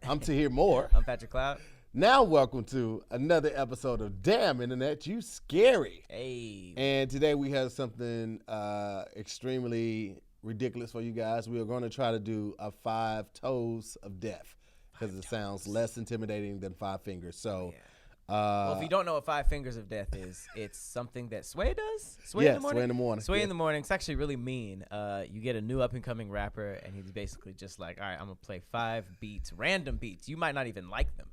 I'm Tahir Moore. I'm Patrick Cloud. Now welcome to another episode of Damn Internet, You Scary. Hey. And today we have something extremely ridiculous for you guys. We are going to try to do a 5 toes of death because it sounds less intimidating than 5 fingers. So, well, if you don't know what 5 fingers of death is, it's something that Sway does. Sway in the morning. Sway in the morning. It's actually really mean. You get a new up-and-coming rapper, and he's basically just like, all right, I'm going to play 5 beats, random beats. You might not even like them.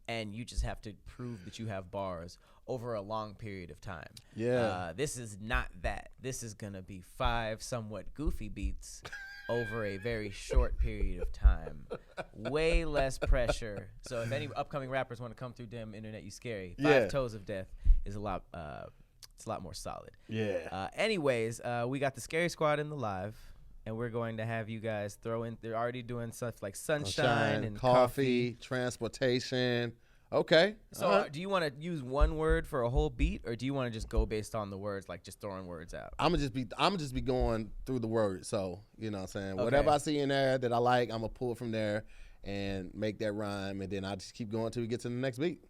And you just have to prove that you have bars over a long period of time. Yeah. This is not that. This is going to be 5 somewhat goofy beats over a very short period of time. Way less pressure. So if any upcoming rappers want to come through Damn Internet, You Scary, 5 toes of death is a lot more solid. Yeah. Anyways, we got the Scary Squad in the live. And we're going to have you guys throw in. They're already doing stuff like sunshine and coffee, transportation. Okay. So, do you want to use one word for a whole beat, or do you want to just go based on the words, like just throwing words out? I'm gonna just be going through the words. So you know what I'm saying. Okay. Whatever I see in there that I like, I'm gonna pull from there and make that rhyme, and then I just keep going until we get to the next beat.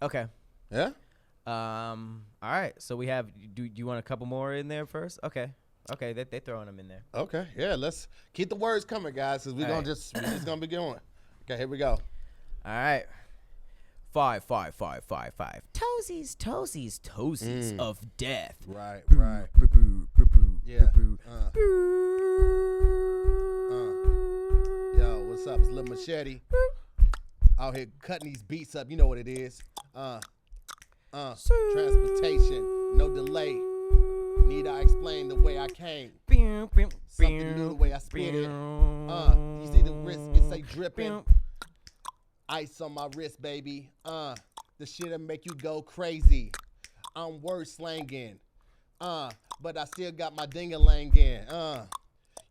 Okay. Yeah. All right. So we have. Do you want a couple more in there first? Okay. Okay, they're throwing them in there. Okay, yeah, let's keep the words coming, guys, because we're just gonna be going. Okay, here we go. All right. 5, 5, 5, 5, 5. Toesies of death. Right. Yeah. Yo, what's up? It's Lil Machete. Out here cutting these beats up. You know what it is. Transportation, no delay. Need I explain the way I came? Something new the way I spit it. You see the wrist, it say dripping. Ice on my wrist, baby. The shit'll make you go crazy. I'm word slanging. But I still got my ding-a-lang-in.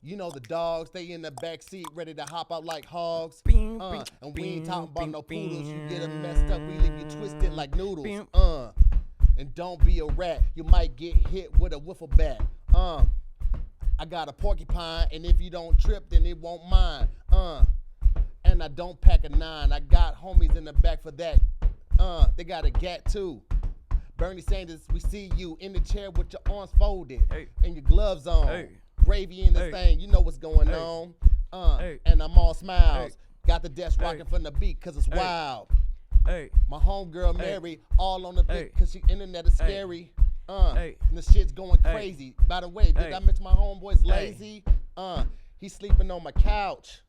You know the dogs, they in the back seat ready to hop out like hogs. And we ain't talking about no poodles. You get them messed up, we leave you twisted like noodles. And don't be a rat, you might get hit with a wiffle bat. I got a porcupine, and if you don't trip, then it won't mind. And I don't pack a 9, I got homies in the back for that. They got a gat too. Bernie Sanders, we see you in the chair with your arms folded and your gloves on. Gravy in this thing, you know what's going on. And I'm all smiles. Got the desk rocking from the beat, cause it's wild. My homegirl Mary, all on the beat, cause she internet is scary. And the shit's going crazy. By the way, did I mention my homeboy's lazy? He's sleeping on my couch.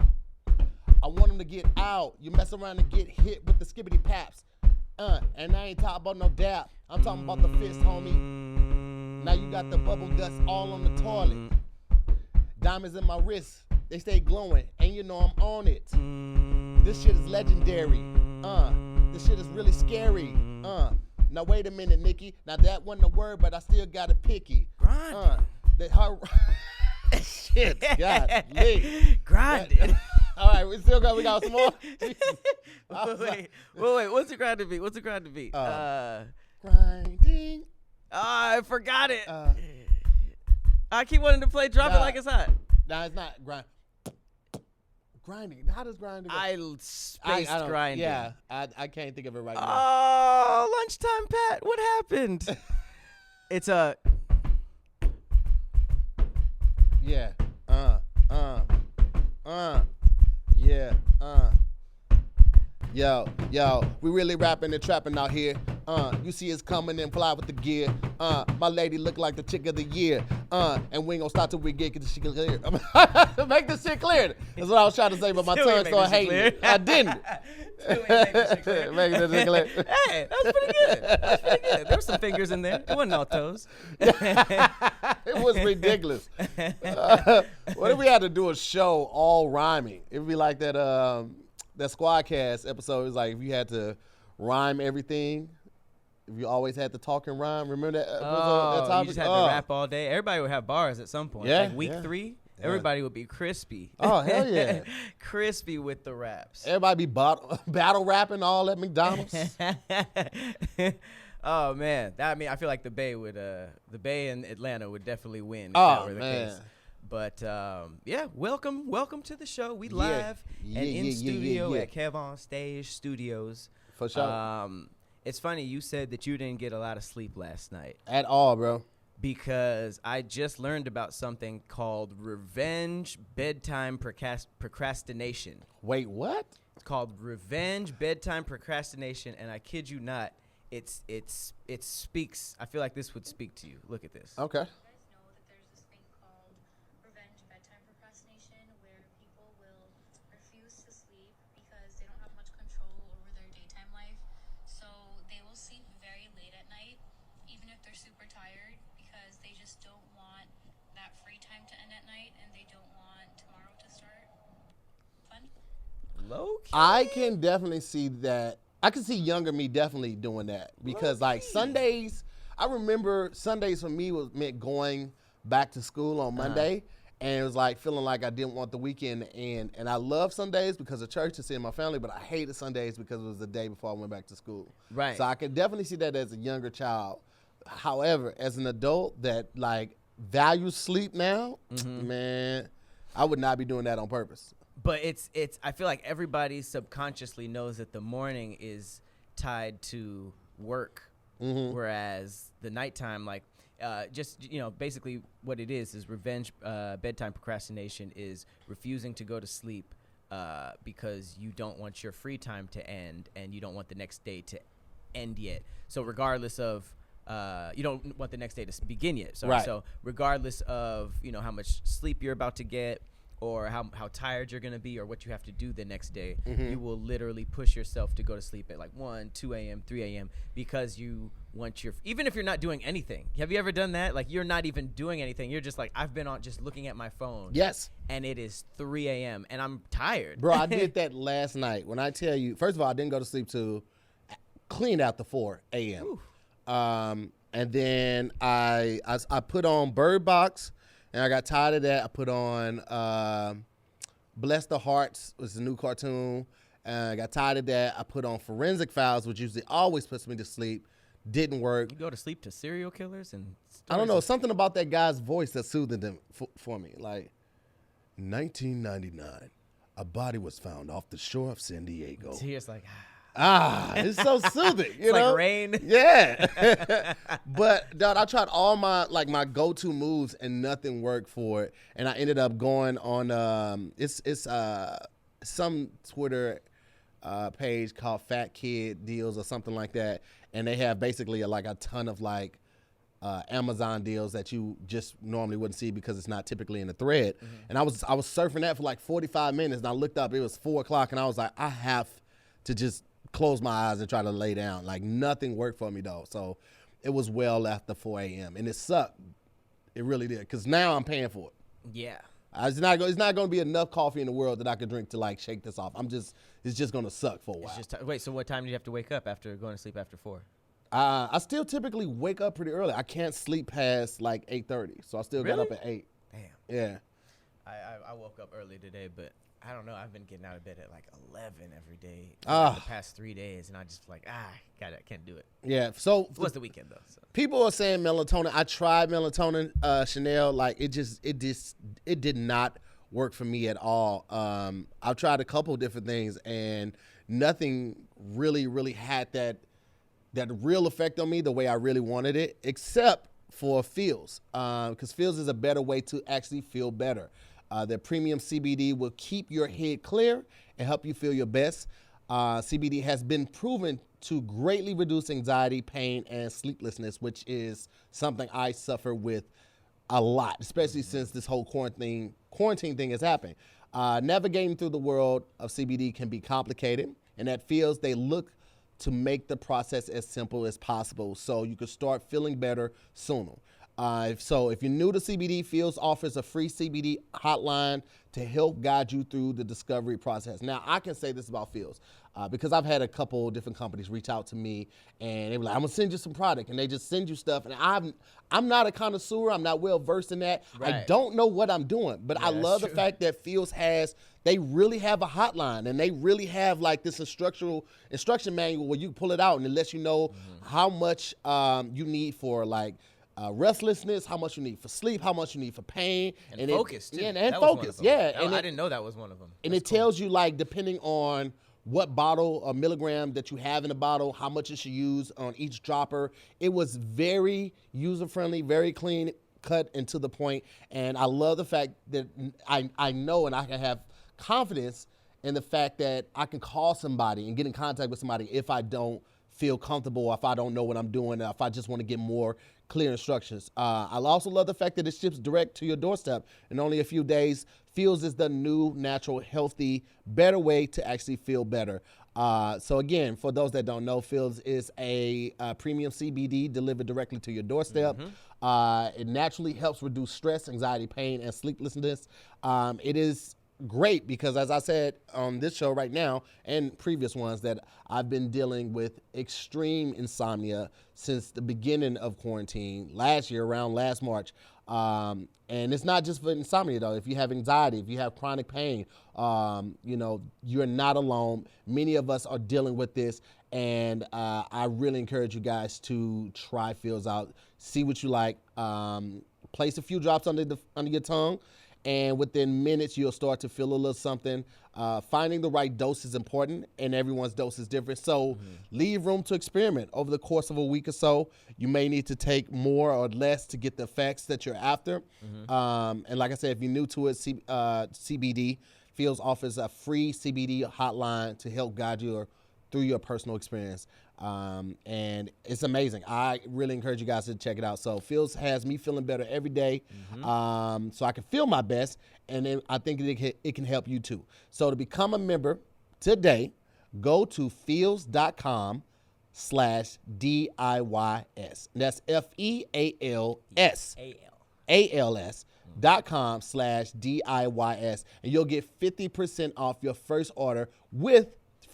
I want him to get out. You mess around and get hit with the skibbity paps. And I ain't talking about no dap. I'm talking about the fist, homie. Now you got the bubble dust all on the toilet. Diamonds in my wrist, they stay glowing, and you know I'm on it. This shit is legendary. This shit is really scary. Now wait a minute, Nikki. Now that wasn't a word, but I still got a picky. Shit, God, grinding. All right, we got some more. Wait. What's the grinding beat? Grinding. I forgot it. I keep wanting to play Drop It Like It's Hot. Nah, it's not grinding. How does grinding go? I spaced grinding. Yeah, I can't think of it right now. Oh, lunchtime, Pat. What happened? It's a... Yeah. Yeah. Yo, we really rapping and trapping out here. You see us coming and fly with the gear. My lady look like the chick of the year. And we ain't gonna stop till we get the shit clear. Make this shit clear. That's what I was trying to say, but my tongue started hating it. I didn't. Make this shit clear. Hey, that's pretty good. There were some fingers in there. It wasn't all toes. It was ridiculous. What if we had to do a show all rhyming? It'd be like that Squadcast episode. It was like if you had to rhyme everything. If you always had to talk and rhyme. Remember that? That topic? You just had to rap all day. Everybody would have bars at some point. Yeah, like week 3, everybody would be crispy. Oh, hell yeah. Crispy with the raps. Everybody be battle rapping all at McDonald's. Oh, man. I feel like the Bay and Atlanta would definitely win if that were the case. But yeah, welcome to the show. We live and in studio at Kev on Stage Studios. For sure. It's funny you said that you didn't get a lot of sleep last night. At all, bro. Because I just learned about something called revenge bedtime procrastination. Wait, what? It's called revenge bedtime procrastination, and I kid you not, it speaks. I feel like this would speak to you. Look at this. Okay. You guys know that there's this thing called revenge bedtime procrastination where people will refuse to sleep because they don't have much control over their daytime life. So they will sleep very late at night, even if they're super tired, because they just don't want that free time to end at night and they don't want tomorrow to start. Fun? Low key. I can definitely see that. I can see younger me definitely doing that because like Sundays, I remember Sundays for me meant going back to school on Monday, and it was like feeling like I didn't want the weekend to end. And I love Sundays because of church and seeing my family, but I hated Sundays because it was the day before I went back to school. Right. So I can definitely see that as a younger child. However, as an adult that like values sleep now, man, I would not be doing that on purpose. But it's. I feel like everybody subconsciously knows that the morning is tied to work, whereas the nighttime, like, basically what it is revenge bedtime procrastination is refusing to go to sleep because you don't want your free time to end and you don't want the next day to end yet. So regardless of you don't want the next day to begin yet. So, right. So regardless of how much sleep you're about to get, or how tired you're going to be, or what you have to do the next day, you will literally push yourself to go to sleep at like 1, 2 a.m., 3 a.m. because you want even if you're not doing anything. Have you ever done that? Like you're not even doing anything. You're just like, I've been on just looking at my phone. Yes. And it is 3 a.m. and I'm tired. Bro, I did that last night. When I tell you, first of all, I didn't go to sleep till clean out the 4 a.m. And then I put on Bird Box. And I got tired of that. I put on Bless the Hearts, which is a new cartoon. I got tired of that. I put on Forensic Files, which usually always puts me to sleep. Didn't work. You go to sleep to serial killers and I don't know. Something about that guy's voice that soothed them for me. Like, 1999, a body was found off the shore of San Diego. Tahir's like, it's so soothing. You know? Like rain. Yeah. But, dog, I tried all my go-to moves and nothing worked for it. And I ended up going on, it's some Twitter page called Fat Kid Deals or something like that. And they have basically a ton of Amazon deals that you just normally wouldn't see because it's not typically in the thread. And I was surfing that for like 45 minutes and I looked up, it was 4 o'clock and I was like, I have to just close my eyes and try to lay down. Like nothing worked for me though. So it was well after 4 a.m. and it sucked. It really did. Cause now I'm paying for it. Yeah. It's not going to be enough coffee in the world that I could drink to shake this off. It's just going to suck for a while. Wait, so what time do you have to wake up after going to sleep after 4? I still typically wake up pretty early. I can't sleep past 8:30. So I still got up at 8. Damn. Yeah. I woke up early today, but I don't know. I've been getting out of bed at 11 every day the past 3 days, and I just I can't do it. Yeah. So it was the weekend though. So. People are saying melatonin. I tried melatonin, Chanel. It did not work for me at all. I've tried a couple different things, and nothing really had that real effect on me the way I really wanted it, except for Feals, because Feals is a better way to actually feel better. Their premium CBD will keep your head clear and help you feel your best. CBD has been proven to greatly reduce anxiety, pain, and sleeplessness, which is something I suffer with a lot, especially since this whole quarantine thing has happened. Navigating through the world of CBD can be complicated, and at Feals, they look to make the process as simple as possible so you can start feeling better sooner. So if you're new to CBD, Feals offers a free CBD hotline to help guide you through the discovery process. Now, I can say this about Feals because I've had a couple different companies reach out to me and they were like, I'm gonna send you some product, and they just send you stuff. And I'm not a connoisseur. I'm not well versed in that. Right. I don't know what I'm doing, but Yeah, I love the true. fact that Feals they really have a hotline, and they really have this instruction manual where you pull it out and it lets you know how much you need for restlessness, how much you need for sleep, how much you need for pain, and focus too. Yeah, and That was one focus. of them. Yeah, Oh, and I didn't know that was one of them. And That's it cool. tells you, like, depending on what bottle or milligram that you have in the bottle, how much it should use on each dropper. It was very user-friendly, very clean, cut and to the point. And I love the fact that I know and I can have confidence in the fact that I can call somebody and get in contact with somebody if I don't feel comfortable, or if I don't know what I'm doing, or if I just want to get more clear instructions. I also love the fact that it ships direct to your doorstep in only a few days. Feals is the new, natural, healthy, better way to actually feel better. So again, for those that don't know, Feals is a premium CBD delivered directly to your doorstep. It naturally helps reduce stress, anxiety, pain, and sleeplessness. It is great because, as I said on this show right now and previous ones, that I've been dealing with extreme insomnia since the beginning of quarantine last year, around last March. And it's not just for insomnia though. If you have anxiety, if you have chronic pain, you're not alone. Many of us are dealing with this, and I really encourage you guys to try Feals out, see what you like. Place a few drops under your tongue, and within minutes you'll start to feel a little something. Finding the right dose is important, and everyone's dose is different. So leave room to experiment. Over the course of a week or so, you may need to take more or less to get the effects that you're after. And like I said, if you're new to it, CBD, Feals offers a free CBD hotline to help guide you through your personal experience. And it's amazing. I really encourage you guys to check it out. So Feals has me feeling better every day, so I can feel my best, and then I think it can help you too. So to become a member today, go to feals.com/DIYS. That's FEALS.com/DIYS, and you'll get 50% off your first order with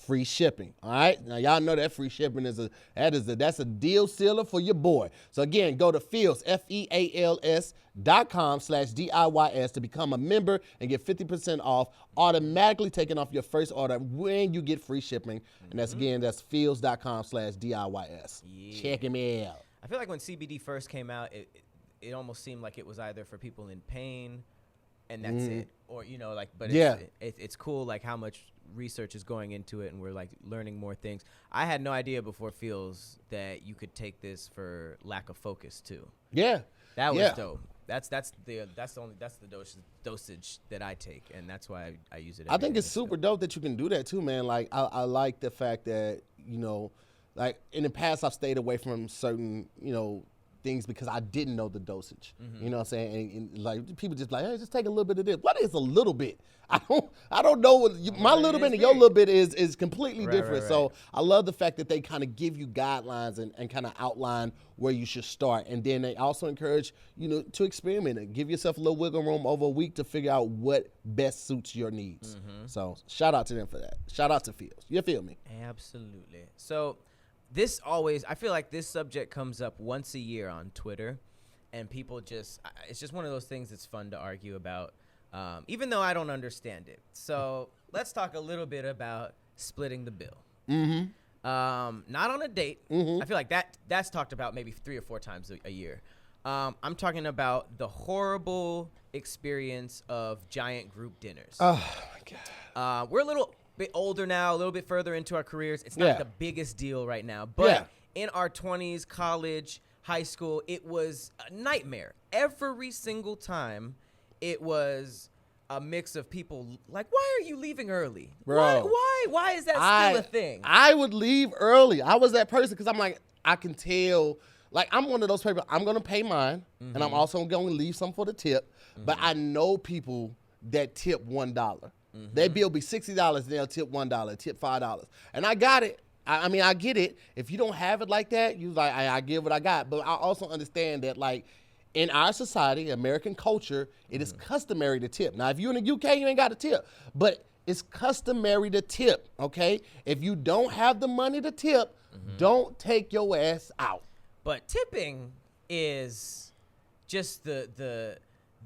free shipping. All right, now y'all know that free shipping that's a deal sealer for your boy. So again, go to Feals, FEALS.com/DIYS to become a member and get 50% off, automatically taking off your first order when you get free shipping. And that's Feals.com/DIYS. Check him out. I feel like when CBD first came out, it almost seemed like it was either for people in pain, and that's it, or but it's cool like how much research is going into it, and we're like learning more things. I had no idea before Feals that you could take this for lack of focus too. Yeah, that was dope. That's the dosage that I take, and that's why I use it. I think it's super dope that you can do that too, man. Like I like the fact that like in the past I've stayed away from certain things because I didn't know the dosage. You know what I'm saying? And like people just like, hey, just take a little bit of this. What is a little bit? I don't know what my little bit and your little bit is completely different. Right. So I love the fact that they kind of give you guidelines and kind of outline where you should start. And then they also encourage to experiment and give yourself a little wiggle room over a week to figure out what best suits your needs. So shout out to them for that. Shout out to Feals. You feel me? Absolutely. So I feel like this subject comes up once a year on Twitter, and people it's just one of those things that's fun to argue about, even though I don't understand it. So let's talk a little bit about splitting the bill. Not on a date. I feel like that's talked about maybe 3 or 4 times a year. I'm talking about the horrible experience of giant group dinners. Oh my God. We're a little bit older now, a little bit further into our careers. It's not the biggest deal right now, but in our 20s, college, high school, it was a nightmare. Every single time it was a mix of people like, why are you leaving early? Bro. Why is that still a thing? I would leave early. I was that person because I'm like, I can tell, like I'm one of those people, I'm going to pay mine and I'm also going to leave some for the tip, but I know people that tip $1. Their bill be $60, they'll tip $1, tip $5. And I got it. I mean, I get it. If you don't have it like that, you like, I give what I got. But I also understand that, like, in our society, American culture, it is customary to tip. Now, if you're in the UK, you ain't got to tip. But it's customary to tip, okay? If you don't have the money to tip, don't take your ass out. But tipping is just the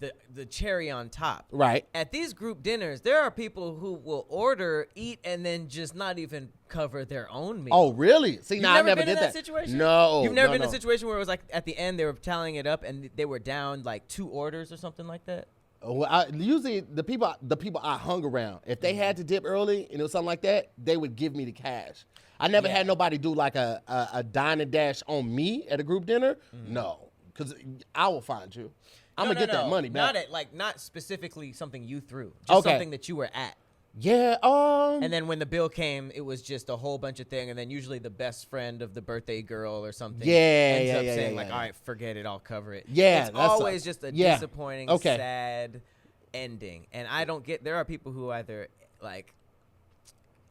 the cherry on top. Right. At these group dinners, there are people who will order, eat, and then just not even cover their own meal. Oh, really? See, You've now I never never been did in that that. situation? No. You've never no, been in no. a situation where it was like at the end they were tallying it up and they were down like 2 orders or something like that? Well, usually the people I hung around, if they had to dip early and it was something like that, they would give me the cash. I never had nobody do like a dine and dash on me at a group dinner. No, because I will find you. I'm gonna get that money back. Not specifically something you threw, just something that you were at. Yeah. And then when the bill came, it was just a whole bunch of things, and then usually the best friend of the birthday girl or something ends up saying like, "All right, forget it, I'll cover it." Yeah, it's always just a disappointing, Okay. sad ending, and I don't get. There are people who either like,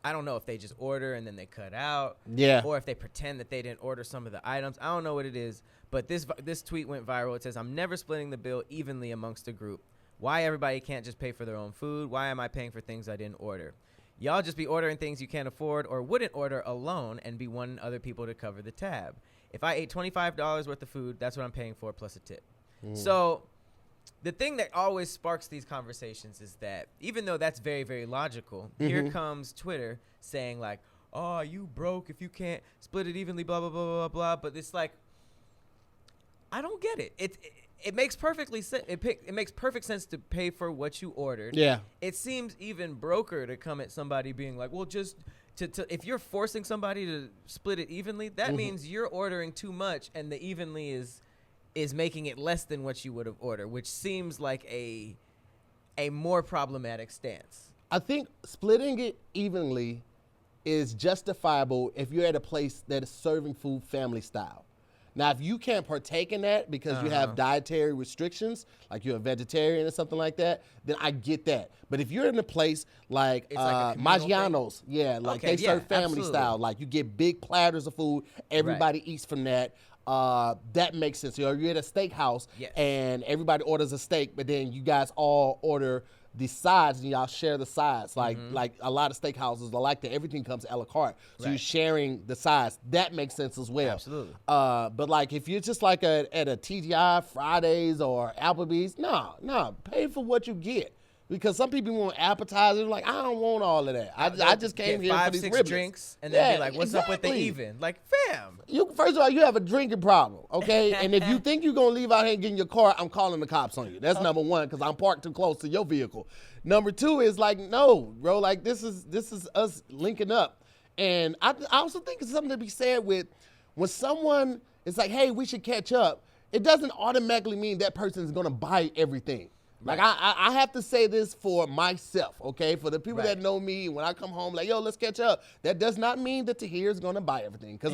I don't know if they just order and then they cut out, or if they pretend that they didn't order some of the items. I don't know what it is, but this tweet went viral. It says, "I'm never splitting the bill evenly amongst a group. Why everybody can't just pay for their own food? Why am I paying for things I didn't order? Y'all just be ordering things you can't afford or wouldn't order alone and be wanting other people to cover the tab. If I ate $25 worth of food, that's what I'm paying for plus a tip." So the thing that always sparks these conversations is that even though that's very, very logical, here comes Twitter saying like, "Oh, you broke if you can't split it evenly, blah, blah, blah, blah, blah." But it's like, I don't get it. It makes perfectly sense. It makes perfect sense to pay for what you ordered. Yeah. It seems even broker to come at somebody being like, well, just if you're forcing somebody to split it evenly, that means you're ordering too much, and the evenly is making it less than what you would have ordered, which seems like a more problematic stance. I think splitting it evenly is justifiable if you're at a place that is serving food family style. Now, if you can't partake in that because you have dietary restrictions, like you're a vegetarian or something like that, then I get that. But if you're in a place like Maggiano's, they serve family style. Like you get big platters of food, everybody eats from that. That makes sense. Or you're at a steakhouse and everybody orders a steak, but then you guys all order the sides and y'all share the sides. Like a lot of steakhouses are like that. Everything comes a la carte. So you're sharing the sides. That makes sense as well. Absolutely. But like if you're just like at a TGI Fridays or Applebee's, no, pay for what you get. Because some people want appetizers. Like, I don't want all of that. I just came here for these 5-6 riblets. drinks and then be like, what's up with the even? Like, fam. First of all, you have a drinking problem, okay? And if you think you're going to leave out here and get in your car, I'm calling the cops on you. That's number one, because I'm parked too close to your vehicle. Number two is like, no, bro. Like, this is us linking up. And I also think it's something to be said with when someone is like, hey, we should catch up, it doesn't automatically mean that person is going to buy everything. Like, I have to say this for myself, okay? For the people that know me, when I come home, like, yo, let's catch up. That does not mean that Tahir is going to buy everything. Because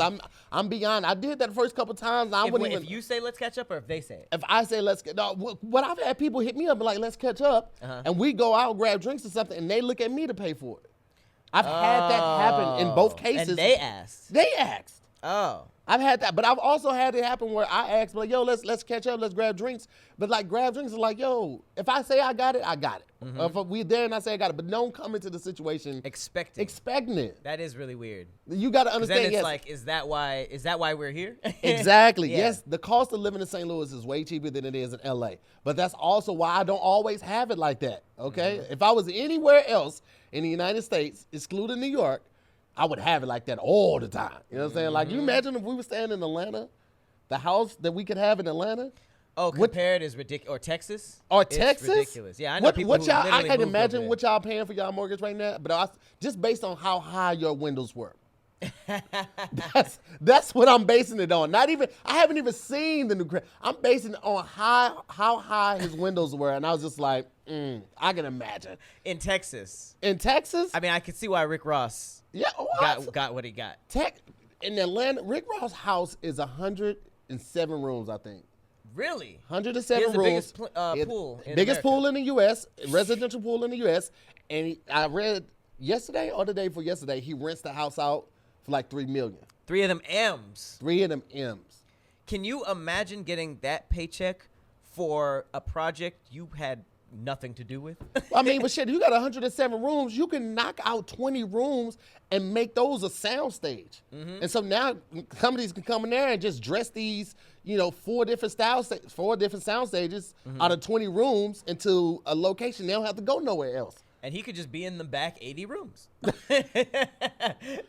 I'm beyond. I did that the first couple times. If you say let's catch up or if they say it? If I say let's get up. What I've had people hit me up and like, let's catch up. And we go out, grab drinks or something, and they look at me to pay for it. I've had that happen in both cases. And they asked? They asked. Oh. I've had that, but I've also had it happen where I ask, like, yo, let's catch up, let's grab drinks. But like grab drinks is like, yo, if I say I got it, I got it. If we're there and I say I got it, but don't come into the situation expecting it. That is really weird. You got to understand. Then it's like, is that why we're here? Exactly. Yes, the cost of living in St. Louis is way cheaper than it is in LA. But that's also why I don't always have it like that. Okay, if I was anywhere else in the United States, excluding New York, I would have it like that all the time. You know what I'm saying? Like, you imagine if we were staying in Atlanta, the house that we could have in Atlanta. Oh, compared is ridiculous. Or Texas? Texas? Ridiculous. Yeah, I know people who I can moved imagine over what y'all paying for y'all mortgage right now, but just based on how high your windows were. That's what I'm basing it on. I haven't even seen the new crib. I'm basing it on how high his windows were, and I was just like, I can imagine. In Texas? I mean, I can see why Rick Ross got what he got. In Atlanta, Rick Ross' house is 107 rooms, I think. Really? 107 rooms. Biggest pool in the U.S., residential pool in the U.S. And I read yesterday or the day before yesterday, he rents the house out for like $3 million. 3 of them M's. 3 of them M's. Can you imagine getting that paycheck for a project you had nothing to do with. I mean, but shit, you got 107 rooms. You can knock out 20 rooms and make those a sound stage. And so now companies can come in there and just dress these, 4 different sound stages out of 20 rooms into a location. They don't have to go nowhere else. And he could just be in the back 80 rooms.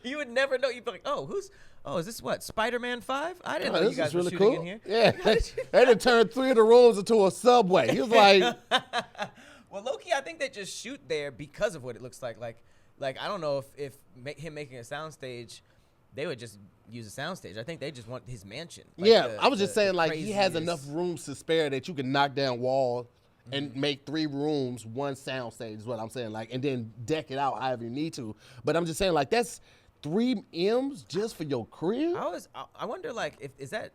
You would never know. You'd be like, is this what, Spider-Man 5? I didn't know you guys were really shooting cool. in here. Yeah, they done turned 3 of the rooms into a subway. He was like, well, low-key, I think they just shoot there because of what it looks like. Like I don't know if him making a soundstage, they would just use a soundstage. I think they just want his mansion. Like I was just saying, like, he has enough rooms to spare that you can knock down walls and make 3 rooms, 1 soundstage is what I'm saying. Like, and then deck it out however you need to. But I'm just saying, like, that's 3 M's just for your crib. I wonder, like, is that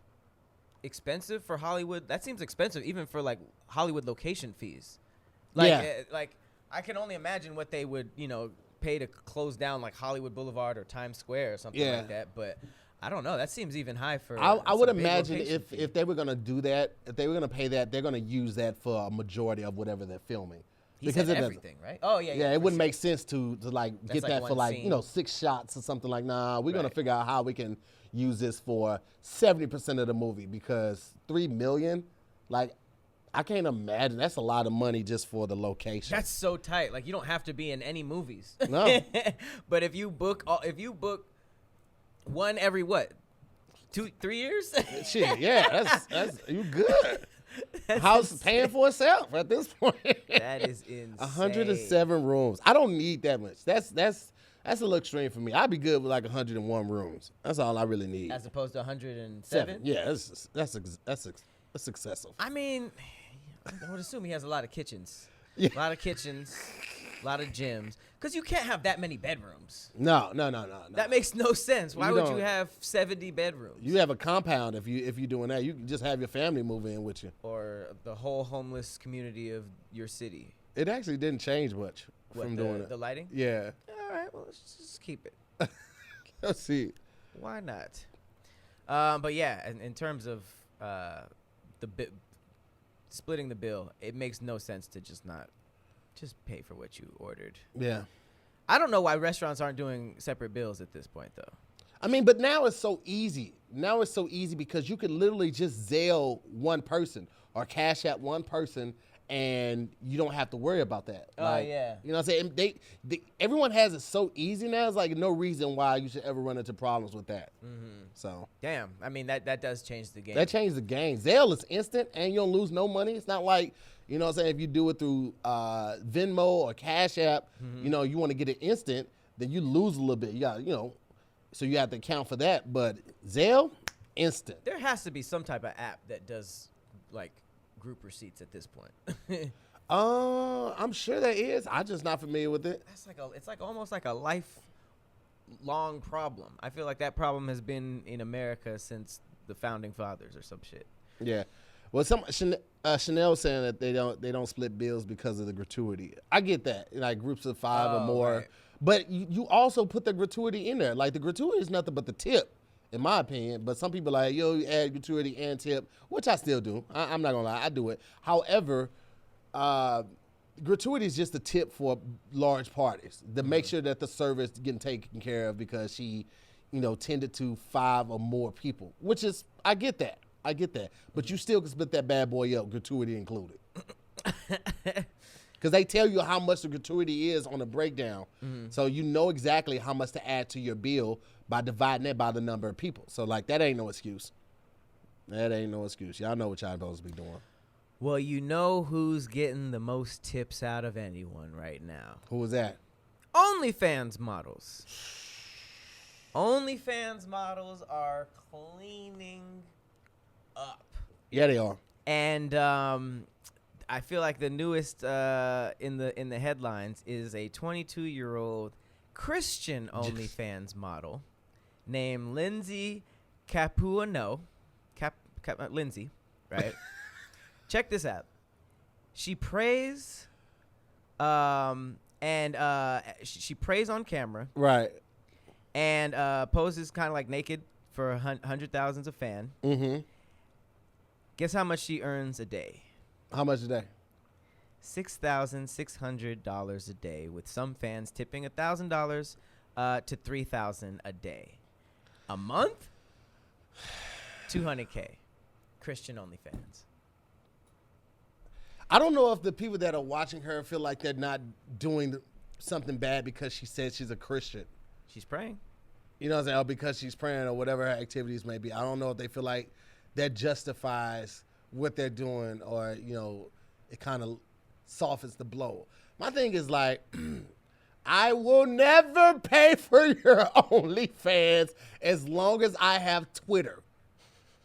expensive for Hollywood? That seems expensive even for like Hollywood location fees. Like, like I can only imagine what they would, pay to close down like Hollywood Boulevard or Times Square or something like that. But I don't know. That seems even high for. I would imagine if they were gonna do that, if they were gonna pay that, they're gonna use that for a majority of whatever they're filming. Because it everything, right? Oh yeah. Yeah, it wouldn't make sense to like get that for like scene. 6 shots or something like. Nah, we're gonna figure out how we can use this for 70% of the movie because $3 million, like. I can't imagine. That's a lot of money just for the location. That's so tight. Like, you don't have to be in any movies. No. But if you book one every 2-3 years? Shit, yeah, that's you good. House paying for itself at this point. That is insane. 107 rooms. I don't need that much. That's a little extreme for me. I'd be good with like 101 rooms. That's all I really need. As opposed to 107? Yeah, that's excessive. I mean, I would assume he has a lot of kitchens. Yeah. A lot of kitchens, a lot of gyms. Because you can't have that many bedrooms. No. That makes no sense. Why would you have 70 bedrooms? You have a compound if you're doing that. You can just have your family move in with you. Or the whole homeless community of your city. It actually didn't change much from doing it. The lighting? Yeah. All right, well, let's just keep it. Let's see. Why not? But yeah, in terms of splitting the bill, it makes no sense to just pay for what you ordered. Yeah. I don't know why restaurants aren't doing separate bills at this point, though. I mean, but now it's so easy. Now it's so easy because you can literally just Zelle one person or Cash App one person, and you don't have to worry about that. Oh, yeah. You know what I'm saying? Everyone has it so easy now. It's like no reason why you should ever run into problems with that. Mm-hmm. So. Damn. I mean, that does change the game. That changed the game. Zelle is instant, and you don't lose no money. It's not like, you know what I'm saying, if you do it through Venmo or Cash App, you want to get it instant, then you lose a little bit. You got, so you have to account for that. But Zelle, instant. There has to be some type of app that does, like, group receipts at this point. I'm sure there is. I'm just not familiar with it. It's like almost like a lifelong problem. I feel like that problem has been in America since the founding fathers or some shit. Yeah. Well, Chanel saying that they don't split bills because of the gratuity. I get that, like groups of 5 or more. Right. But you also put the gratuity in there. Like the gratuity is nothing but the tip, in my opinion. But some people are like, you add gratuity and tip, which I still do. I'm not gonna lie, I do it. However, gratuity is just a tip for large parties to make sure that the service is getting taken care of because she, tended to 5 or more people. Which is, I get that. But you still can split that bad boy up, gratuity included. Because they tell you how much the gratuity is on the breakdown. Mm-hmm. So you know exactly how much to add to your bill by dividing it by the number of people. So, like, that ain't no excuse. Y'all know what y'all supposed to be doing. Well, you know who's getting the most tips out of anyone right now. Who was that? OnlyFans models. OnlyFans models are cleaning up. Yeah, they are. And I feel like the newest in the headlines is a 22-year-old Christian OnlyFans model named Lindsay Capuano. Lindsay, right? Check this out. She prays, she prays on camera, right? And poses kind of like naked for hundred thousands of fans. Mm-hmm. Guess how much she earns a day? How much a day? $6,600 a day, with some fans tipping $1,000 to $3,000 a day. A month? $200K. Christian OnlyFans. I don't know if the people that are watching her feel like they're not doing something bad because she said she's a Christian. She's praying. You know what I'm saying? Or because she's praying or whatever her activities may be. I don't know if they feel like that justifies what they're doing or, you know, it kind of softens the blow. My thing is like, I will never pay for your OnlyFans as long as I have Twitter.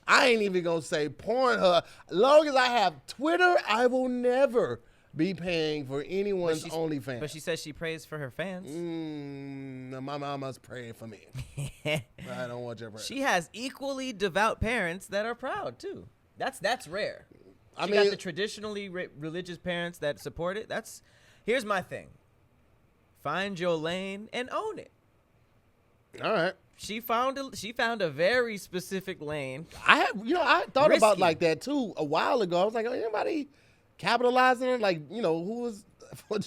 I ain't even going to say Pornhub. As long as I have Twitter, I will never be paying for anyone's OnlyFans. But she says she prays for her fans. My mama's praying for me. I don't want your prayer. She has equally devout parents that are proud, too. That's rare. She got the traditionally religious parents that support it. Here's my thing. Find your lane and own it. All right. She found a very specific lane. I thought Risky. about like that too a while ago. I was like, oh, anybody capitalizing on, like, you know, who was for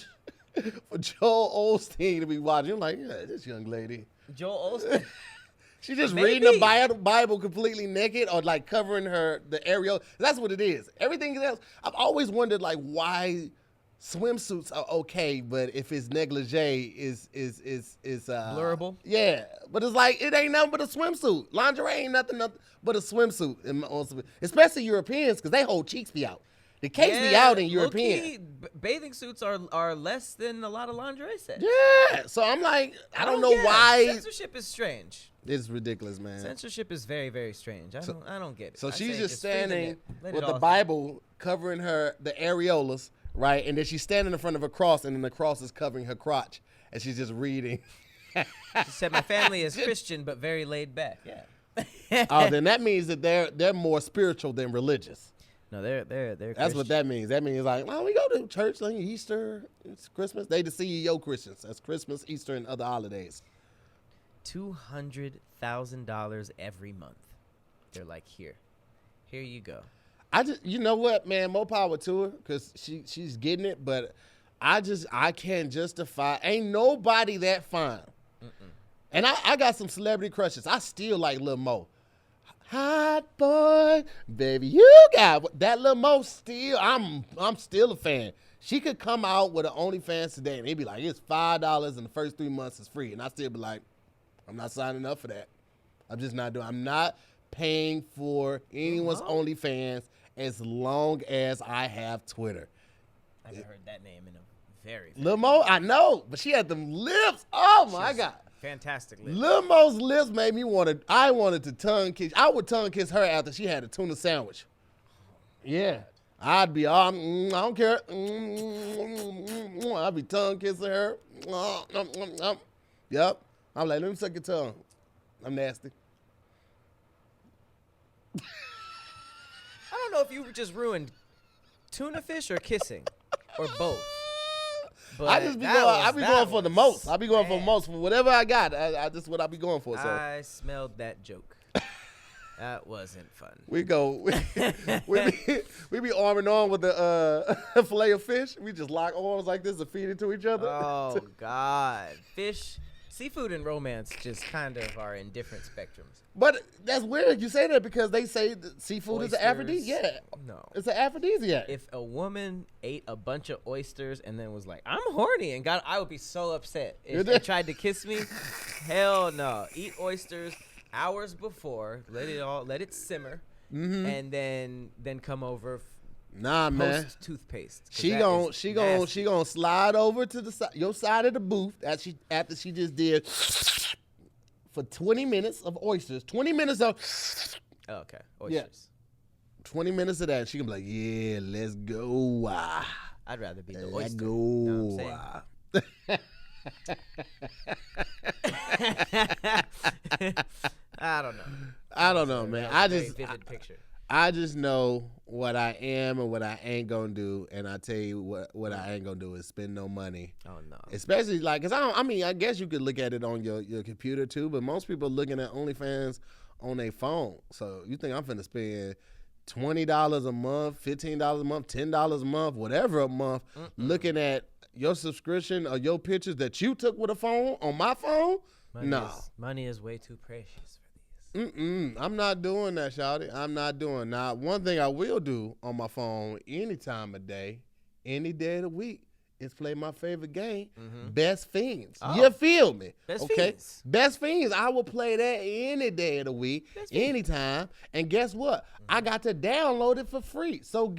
Joel Osteen to be watching? I'm like, yeah, this young lady. Joel Osteen. She's just reading the Bible completely naked or like covering the areola. That's what it is. Everything else, I've always wondered like why swimsuits are okay, but if it's negligee is blurrable. Yeah, but it's like it ain't nothing but a swimsuit. Lingerie ain't nothing but a swimsuit, especially Europeans because they whole cheeks be out. The cakes be out in European. Bathing suits are less than a lot of lingerie sets. Yeah, so I'm like, I don't know why. Censorship is strange. It's ridiculous, man. Censorship is very, very strange. I don't get it. So I she's say just standing with the off. Bible covering the areolas, right? And then she's standing in front of a cross, and then the cross is covering her crotch, and she's just reading. She said, "My family is Christian, but very laid back." Yeah. Oh, then that means that they're more spiritual than religious. No, they're That's Christian. what that means. That means like, well, we go to church like Easter, it's Christmas. They the CEO Christians. That's Christmas, Easter, and other holidays. $200,000 every month. They're like, here you go. You know what, man, more power to her because she's getting it, but I can't justify. Ain't nobody that fine. And I got some celebrity crushes. I still like Lil Mo. Hot boy, baby, you got that. Lil Mo still, I'm still a fan. She could come out with an OnlyFans today and they'd be like, it's $5 and the first 3 months is free. And I still be like, I'm not signing up for that. I'm not paying for anyone's OnlyFans as long as I have Twitter. I haven't heard that name in a very Lil Mo, I know, but she had them lips. Oh my God. Fantastic lips. Lil Mo's lips made me I wanted to tongue kiss. I would tongue kiss her after she had a tuna sandwich. Yeah. I'd be, I don't care. I'd be tongue kissing her. Yep. I'm like, let me suck your tongue. I'm nasty. I don't know if you just ruined tuna fish or kissing or both. But I be going for the most. I be going for the most for whatever I got. That's what I be going for. So I smelled that joke. That wasn't fun. we be arm in arm with the fillet of fish. We just lock arms like this and feed it to each other. Oh God, seafood and romance just kind of are in different spectrums. But that's weird. You say that because they say that seafood is an aphrodisiac. Yeah, no, it's an aphrodisiac. If a woman ate a bunch of oysters and then was like, "I'm horny," and I would be so upset if they tried to kiss me. Hell no! Eat oysters hours before. Let it simmer, and then come over. Nah, man. Post toothpaste. She gonna slide over to your side of the booth after she just did for 20 minutes of oysters. 20 minutes of okay, oysters. Yeah. 20 minutes of that. She gonna be like, yeah, let's go. I'd rather be the Let's oyster. go. You know what I'm saying? I don't know, man. Vivid picture. I just know what I am and what I ain't gonna do, and I tell you what I ain't gonna do is spend no money. Oh no! Especially like, cause I guess you could look at it on your computer too, but most people are looking at OnlyFans on their phone. So you think I'm finna spend $20 a month, $15 a month, $10 a month, whatever a month, looking at your subscription or your pictures that you took with a phone on my phone. Money is way too precious for these. I'm not doing that, shawty. I'm not doing. Now, one thing I will do on my phone any time of day, any day of the week, is play my favorite game, Best Fiends. You feel me? Fiends. Best Fiends. I will play that any day of the week, anytime. And guess what? I got to download it for free. So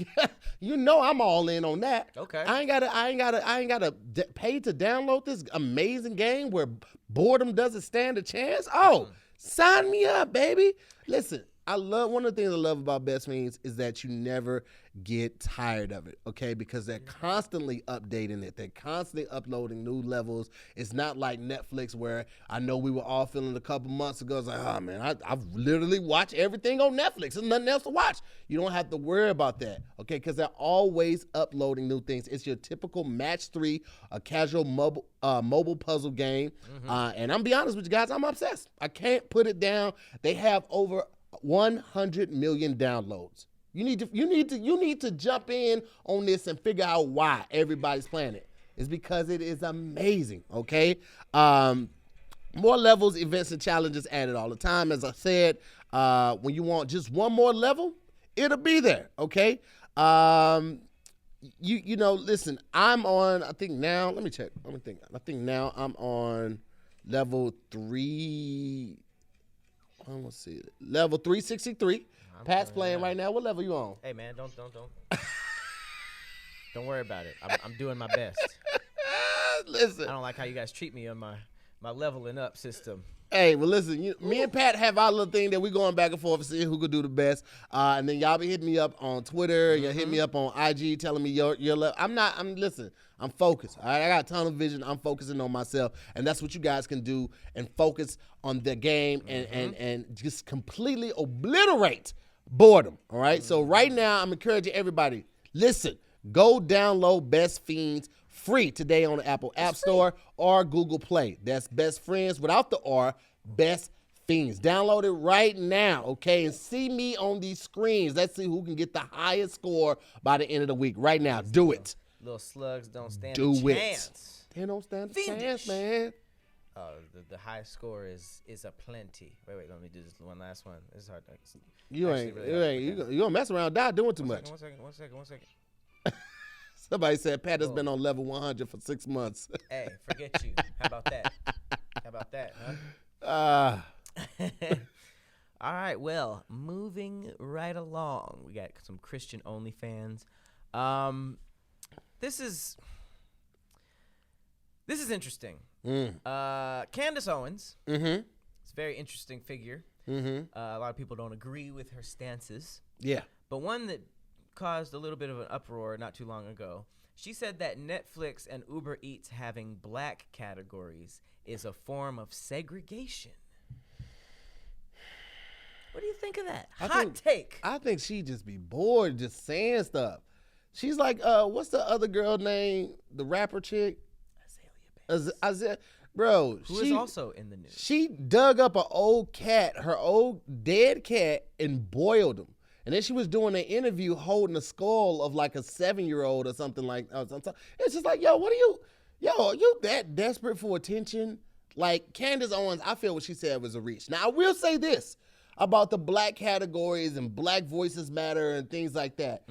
you know I'm all in on that. Okay. I ain't gotta pay to download this amazing game where boredom doesn't stand a chance. Oh, sign me up, baby. Listen. One of the things I love about Best Fiends is that you never get tired of it, okay? Because they're constantly updating it. They're constantly uploading new levels. It's not like Netflix where I know we were all feeling a couple months ago. It's like, oh, man, I've literally watched everything on Netflix. There's nothing else to watch. You don't have to worry about that, okay? Because they're always uploading new things. It's your typical match 3, a casual mobile puzzle game. And I'm be honest with you guys, I'm obsessed. I can't put it down. They have over 100 million downloads. You need to jump in on this and figure out why everybody's playing it. It's because it is amazing, okay? More levels, events, and challenges added all the time. As I said, when you want just one more level, it'll be there, okay? You know, listen, I'm on, I think now, let me check. Let me think. I think now I'm on level 3. Let's see. Level 363. Pat's playing right now. What level you on? Hey, man, don't. Don't worry about it. I'm doing my best. Listen. I don't like how you guys treat me on my leveling up system. Hey, well, listen, me and Pat have our little thing that we going back and forth to see who could do the best. And then y'all be hitting me up on Twitter. You'll hit me up on IG telling me your level. Listen, I'm focused. All right? I got a ton of vision. I'm focusing on myself. And that's what you guys can do and focus on the game and just completely obliterate boredom. All right? So right now, I'm encouraging everybody, listen, go download Best Fiends free today on the Apple App Store or Google Play. That's Best Friends without the R, Best Fiends. Download it right now, okay? And see me on these screens. Let's see who can get the highest score by the end of the week. Right now, do it. Little slugs don't stand a chance. They don't stand a chance, man. The high score is a plenty. Wait, let me do this one last one. It's hard. You don't mess around, die doing too much. One second. Somebody said Pat has been on level 100 for 6 months. Hey, forget you. How about that, huh? All right, well, moving right along. We got some Christian OnlyFans. This is interesting. Candace Owens. It's a very interesting figure. A lot of people don't agree with her stances. Yeah. But one that caused a little bit of an uproar not too long ago. She said that Netflix and Uber Eats having black categories is a form of segregation. What do you think of that? Hot take. I think she just be bored just saying stuff. She's like, what's the other girl name? The rapper chick? Azalea. Bro, who is also in the news. She dug up an old cat, her old dead cat, and boiled him. And then she was doing an interview holding the skull of like a 7-year-old or something like that. It's just like, are you that desperate for attention? Like, Candace Owens, I feel what she said was a reach. Now, I will say this about the black categories and Black Voices Matter and things like that.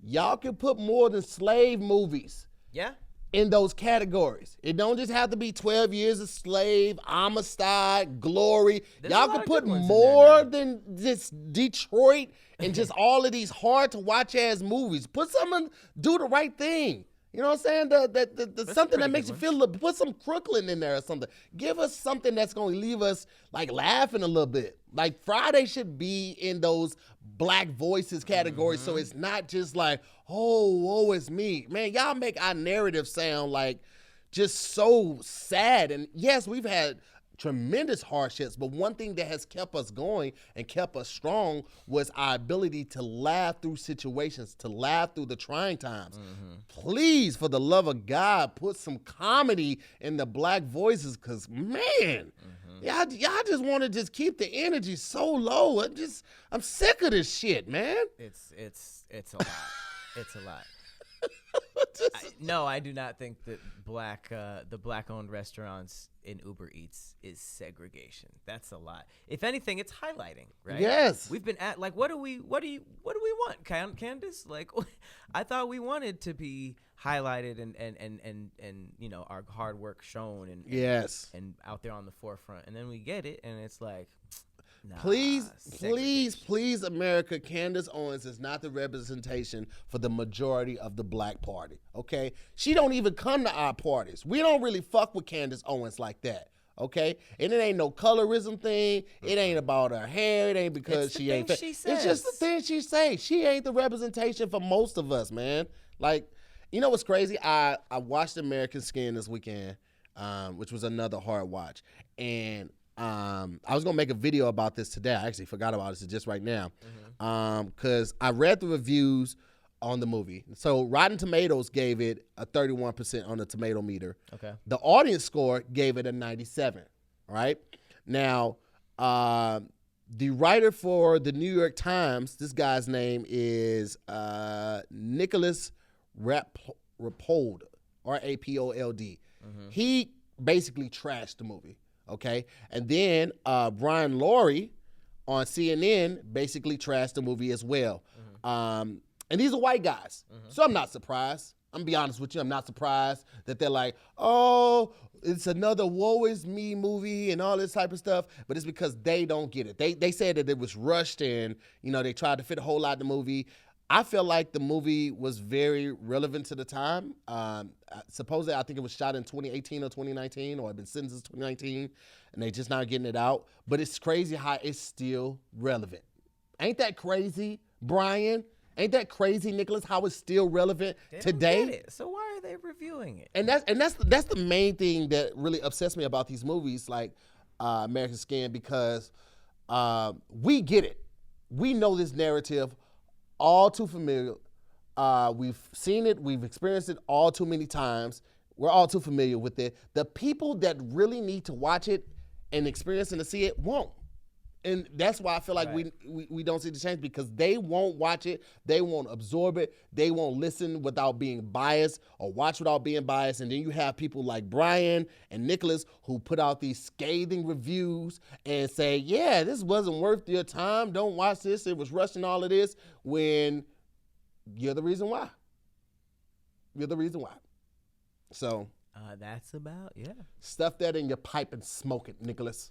Y'all can put more than slave movies. Yeah. In those categories. It don't just have to be 12 Years a Slave, Amistad, Glory. Y'all can put more than just Detroit and just all of these hard to watch ass movies. Put someone, do the right thing. You know what I'm saying? The something that makes you feel, put some Crooklyn in there or something. Give us something that's going to leave us like laughing a little bit. Like Friday should be in those Black Voices categories. So it's not just like, oh, woe is me. Man, y'all make our narrative sound like just so sad. And yes, we've had tremendous hardships, but one thing that has kept us going and kept us strong was our ability to laugh through situations, to laugh through the trying times. Please, for the love of God, put some comedy in the Black Voices, because man, Y'all just want to just keep the energy so low. I'm sick of this shit, man. It's a lot. It's a lot. No, I do not think that the black-owned restaurants in Uber Eats is segregation. That's a lot. If anything, it's highlighting, right? Yes. We've been at what do we want, Candace? Like, I thought we wanted to be highlighted and you know, our hard work shown and yes, and out there on the forefront, and then we get it, and it's like. Nah, please, America, Candace Owens is not the representation for the majority of the black party, okay? She don't even come to our parties. We don't really fuck with Candace Owens like that, okay? And it ain't no colorism thing. It ain't about her hair. It ain't because she ain't. She it's just the thing she say. She ain't the representation for most of us, man. Like, you know what's crazy? I watched American Skin this weekend, which was another hard watch, and I was gonna make a video about this today. I actually forgot about it just right now, because I read the reviews on the movie. So Rotten Tomatoes gave it a 31% on the tomato meter. Okay. The audience score gave it a 97. Right now, the writer for the New York Times, this guy's name is Nicholas Rapold, Rapold. He basically trashed the movie. Okay, and then Brian Laurie on CNN basically trashed the movie as well. And these are white guys, so I'm not surprised. I'm gonna be honest with you, I'm not surprised that they're like, oh, it's another woe is me movie and all this type of stuff. But it's because they don't get it. They said that it was rushed and, you know, they tried to fit a whole lot in the movie. I feel like the movie was very relevant to the time. Supposedly, I think it was shot in 2018 or 2019, or had been since 2019, and they just not getting it out. But it's crazy how it's still relevant. Ain't that crazy, Brian? Ain't that crazy, Nicholas? How it's still relevant today? Don't get it. So why are they reviewing it? And that's the main thing that really upsets me about these movies, like American Skin, because we get it. We know this narrative all too familiar. We've seen it. We've experienced it all too many times. We're all too familiar with it. The people that really need to watch it and experience and to see it won't. And that's why I feel like we don't see the change, because they won't watch it. They won't absorb it. They won't listen without being biased or watch without being biased. And then you have people like Brian and Nicholas who put out these scathing reviews and say, yeah, this wasn't worth your time. Don't watch this. It was rushing all of this, when you're the reason why. You're the reason why. So that's about, stuff that in your pipe and smoke it, Nicholas.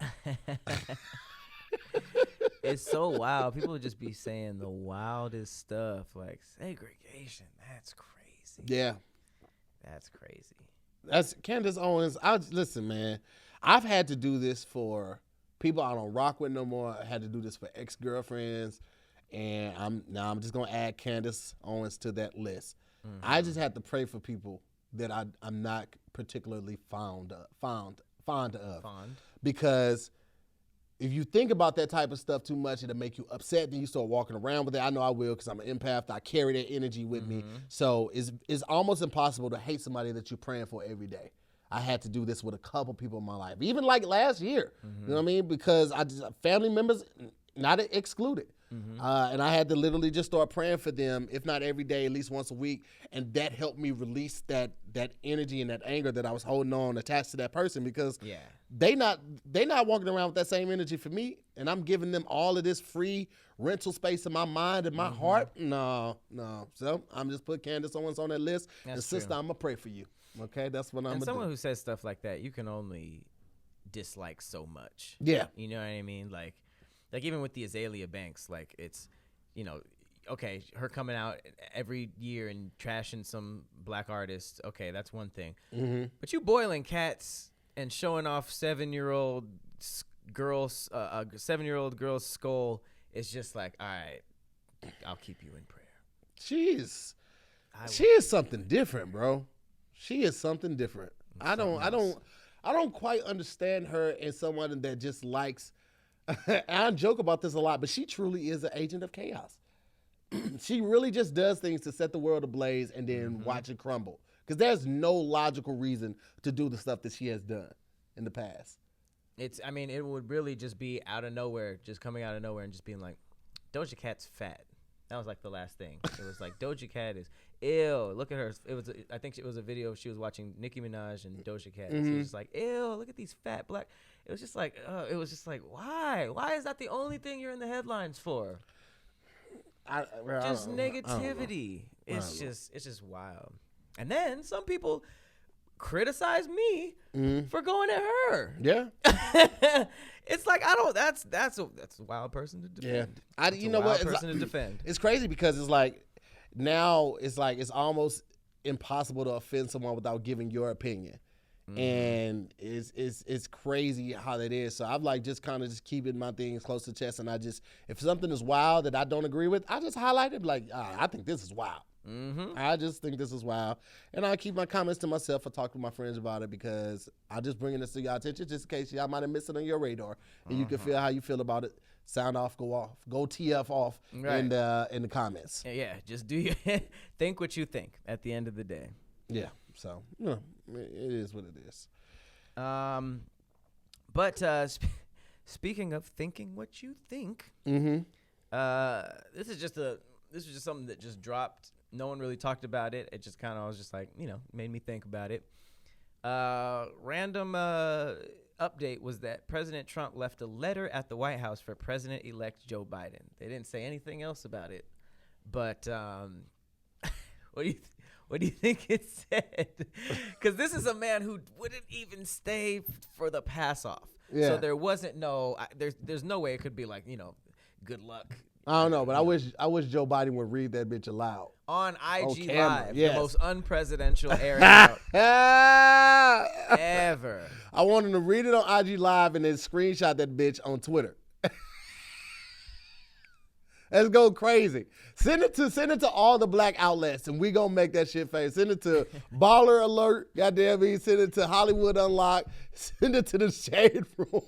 It's so wild. People would just be saying the wildest stuff, like segregation. That's crazy. Yeah. That's crazy. That's Candace Owens. Listen, man. I've had to do this for people I don't rock with no more. I had to do this for ex-girlfriends, and I'm just gonna add Candace Owens to that list. I just had to pray for people that I'm not particularly fond of, because if you think about that type of stuff too much, it'll make you upset. Then you start walking around with it. I know I will, because I'm an empath. I carry that energy with me. So it's almost impossible to hate somebody that you're praying for every day. I had to do this with a couple people in my life, even like last year. You know what I mean? Because family members, not excluded. And I had to literally just start praying for them, if not every day, at least once a week. And that helped me release that energy and that anger that I was holding on, attached to that person, because they not walking around with that same energy for me. And I'm giving them all of this free rental space in my mind and my heart. No. So I'm just put Candace Owens on that list. That's and sister, true. I'm going to pray for you. Okay, that's what I'm going to do. And someone who says stuff like that, you can only dislike so much. Yeah. You know what I mean? Like even with the Azalea Banks, like, it's, you know, okay, her coming out every year and trashing some black artists, okay, that's one thing. But you boiling cats and showing off 7-year-old girls, a 7-year-old girl's skull is just like, all right, I'll keep you in prayer. She is something different, bro. She is something different. I don't quite understand her as someone that just likes. I joke about this a lot, but she truly is an agent of chaos. She really just does things to set the world ablaze and then watch it crumble. Because there's no logical reason to do the stuff that she has done in the past. I mean, it would really just be out of nowhere, just coming out of nowhere and just being like, Doja Cat's fat. That was like the last thing. It was like, Doja Cat is ew. Look at her. I think it was a video. She was watching Nicki Minaj and Doja Cat. Mm-hmm. So it was just like, ew, look at these fat black. It was just like, why? Why is that the only thing you're in the headlines for? Just negativity. It's just wild. And then some people criticize me for going at her. Yeah. It's like that's a wild person to defend. Yeah. You know what? To defend. It's crazy because it's like now it's almost impossible to offend someone without giving your opinion. Mm-hmm. And it's crazy how that is. So I'm like just kind of just keeping my things close to the chest, and if something is wild that I don't agree with, I just highlight it like, I think this is wild. Mm-hmm. I just think this is wild, and I keep my comments to myself. I talk to my friends about it because I just bringing this to y'all attention just in case y'all might have missed it on your radar, and you can feel how you feel about it. Sound off, go off, go TF off in the comments. Yeah, just do you think what you think at the end of the day. Yeah, so it is what it is. But speaking of thinking what you think, this is just something that just dropped. No one really talked about it. It just kind of, I was just like, made me think about it. Random update was that President Trump left a letter at the White House for President-elect Joe Biden. They didn't say anything else about it. But what do you think it said? Because this is a man who wouldn't even stay for the pass-off. Yeah. So there wasn't there's no way it could be like, good luck. I don't know, but I wish Joe Biden would read that bitch aloud. On IG Live, yes. The most unpresidential airing out ever. I want him to read it on IG Live and then screenshot that bitch on Twitter. Let's go crazy. Send it to all the black outlets, and we gonna make that shit famous. Send it to Baller Alert, goddamn me. Send it to Hollywood Unlocked. Send it to the Shade Room.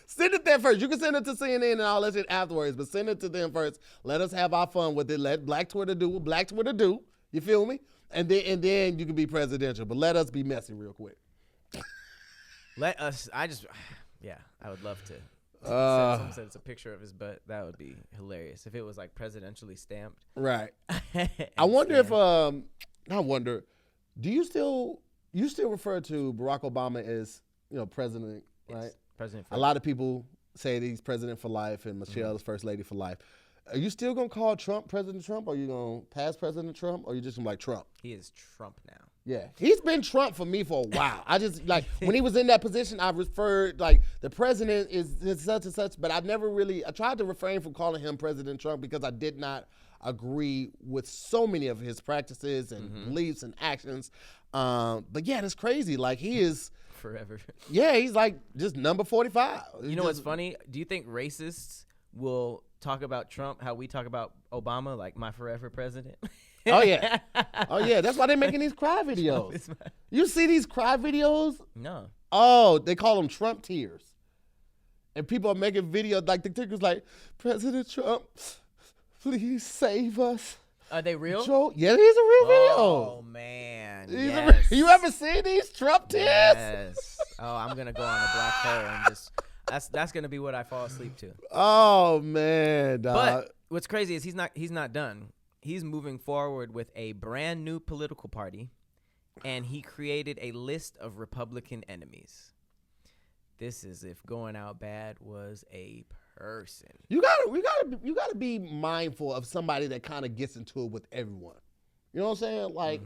Send it there first. You can send it to CNN and all that shit afterwards, but send it to them first. Let us have our fun with it. Let Black Twitter do what Black Twitter do. You feel me? And then you can be presidential. But let us be messy real quick. Let us. I would love to. Someone said it's a picture of his butt. That would be hilarious if it was like presidentially stamped. Right. I wonder if do you still refer to Barack Obama as president, right? Yes, president. A lot of people say that he's president for life and Michelle is first lady for life. Are you still gonna call Trump President Trump? Or are you gonna pass President Trump? Or are you just gonna like Trump? He is Trump now. Yeah, he's been Trump for me for a while. I just like when he was in that position, I referred like the president is such and such, but I tried to refrain from calling him President Trump because I did not agree with so many of his practices and beliefs and actions. But yeah, that's crazy. Like he is forever. Yeah, he's like just number 45. You know what's funny? Do you think racists will talk about Trump how we talk about Obama, like my forever president? Oh yeah. That's why they're making these cry videos. You see these cry videos? No. Oh, they call them Trump tears, and people are making videos like the TikTokers like President Trump, please save us. Are they real? Joe, yeah, these are real videos. Oh man, you ever seen these Trump tears? Yes. Oh, I'm gonna go on a black hole and just. That's gonna be what I fall asleep to. Oh man, dog. But what's crazy is he's not done. He's moving forward with a brand new political party, and he created a list of Republican enemies. This is if going out bad was a person. You gotta be mindful of somebody that kind of gets into it with everyone. You know what I'm saying? Like,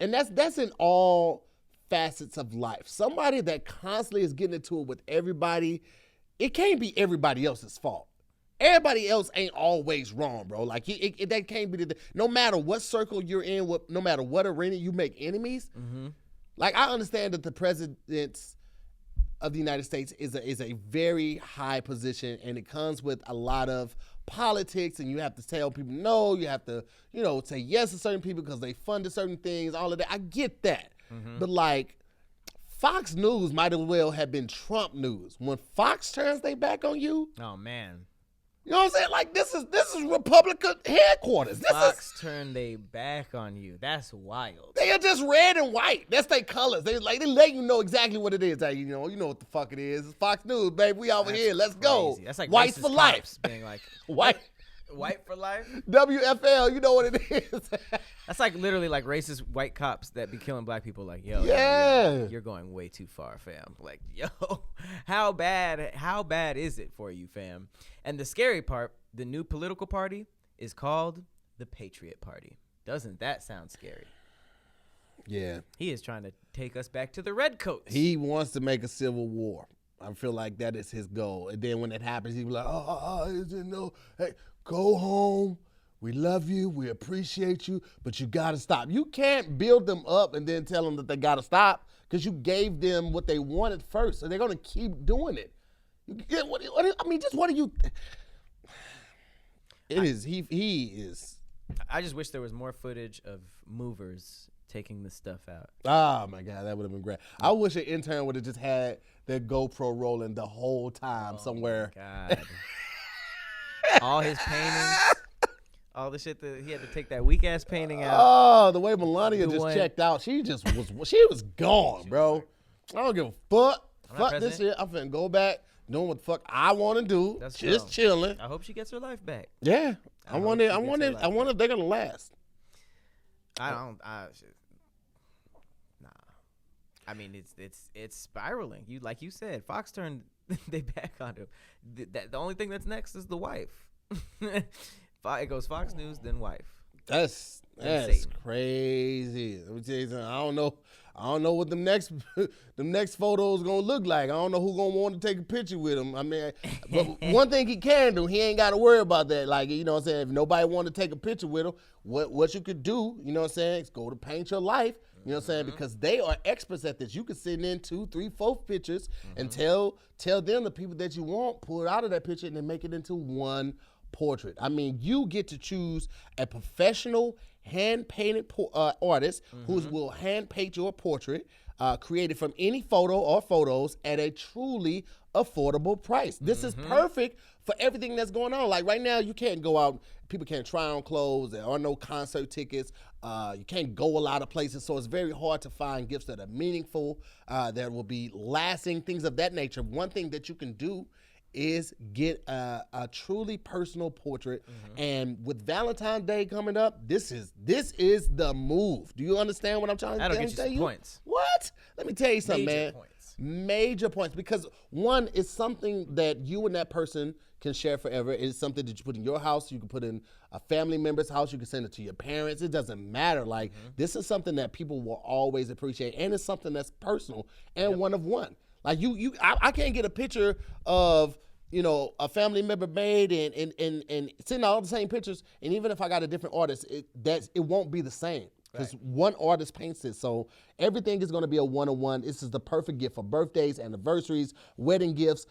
and that's in all facets of life. Somebody that constantly is getting into it with everybody, it can't be everybody else's fault. Everybody else ain't always wrong, bro. Like that can't be no matter what circle you're in, no matter what arena you make enemies. Like I understand that the president of the United States is a very high position, and it comes with a lot of politics, and you have to tell people no. You have to say yes to certain people because they funded certain things. All of that, I get that. But like Fox News might as well have been Trump news. When Fox turns their back on you, oh man, You know what I'm saying? Like this is Republican headquarters. This Fox is turned they back on you. That's wild. they are just red and white. That's their colors. They let you know exactly what it is. Like, you know what the fuck it is. It's Fox News, baby. We over here. Let's go. Crazy. That's like Whites racist for life. cops being like White white for life. WFL. You know what it is. That's like literally like racist white cops that be killing black people. Like, yo, Yeah. you're going way too far, fam. Like, yo, how bad is it for you, fam? And the scary part, the new political party is called the Patriot Party. Doesn't that sound scary? Yeah. He is trying to take us back to the redcoats. He wants to make a civil war. I feel like that is his goal. And then when it happens, he'll be like, hey, go home. We love you. We appreciate you. But you got to stop. You can't build them up and then tell them that they got to stop because you gave them what they wanted first. So they're going to keep doing it. What do you... He is... I just wish there was more footage of movers taking the stuff out. Oh, my God. That would have been great. I wish an intern would have just had their GoPro rolling the whole time somewhere. God. All his paintings, all the shit that he had to take that weak ass painting out. Oh, the way Melania just checked out, she was gone, bro. I don't give a fuck. Fuck this shit. I'm finna go back doing what the fuck I want to do. That's just chill. chilling. I hope she gets her life back. Yeah, I wonder if they're gonna last. Nah. I mean, it's spiraling. Like you said, Fox turned they back on him. The only thing that's next is the wife. It goes Fox News, then wife. That's crazy. Let me tell you something. I don't know what them next photos gonna look like. I don't know who gonna want to take a picture with him. I mean, but one thing he can do, he ain't got to worry about that. Like, you know what I'm saying? If nobody want to take a picture with him, what you could do, you know what I'm saying, is go to Paint Your Life. You know what I'm saying? Because they are experts at this. You can send in 2, 3, 4 pictures and tell them the people that you want, pull it out of that picture and then make it into one portrait. I mean, you get to choose a professional hand-painted artist who will hand-paint your portrait, created from any photo or photos at a truly affordable price. This is perfect for everything that's going on. Like right now, you can't go out. People can't try on clothes. There are no concert tickets. You can't go a lot of places. So it's very hard to find gifts that are meaningful, that will be lasting, things of that nature. One thing that you can do is get a truly personal portrait. And with Valentine's Day coming up, this is the move. Do you understand what I'm trying to tell you? That'll get you some points. What? Let me tell you something, Major man. points. Major points. Because one is something that you and that person can share forever. It's something that you put in your house. You can put in a family member's house. You can send it to your parents. It doesn't matter. Like, this is something that people will always appreciate. And it's something that's personal and one of one. Like I can't get a picture of, you know, a family member made and send all the same pictures. And even if I got a different artist, it won't be the same because one artist paints it. So everything is going to be a one-on-one. This is the perfect gift for birthdays, anniversaries, wedding gifts.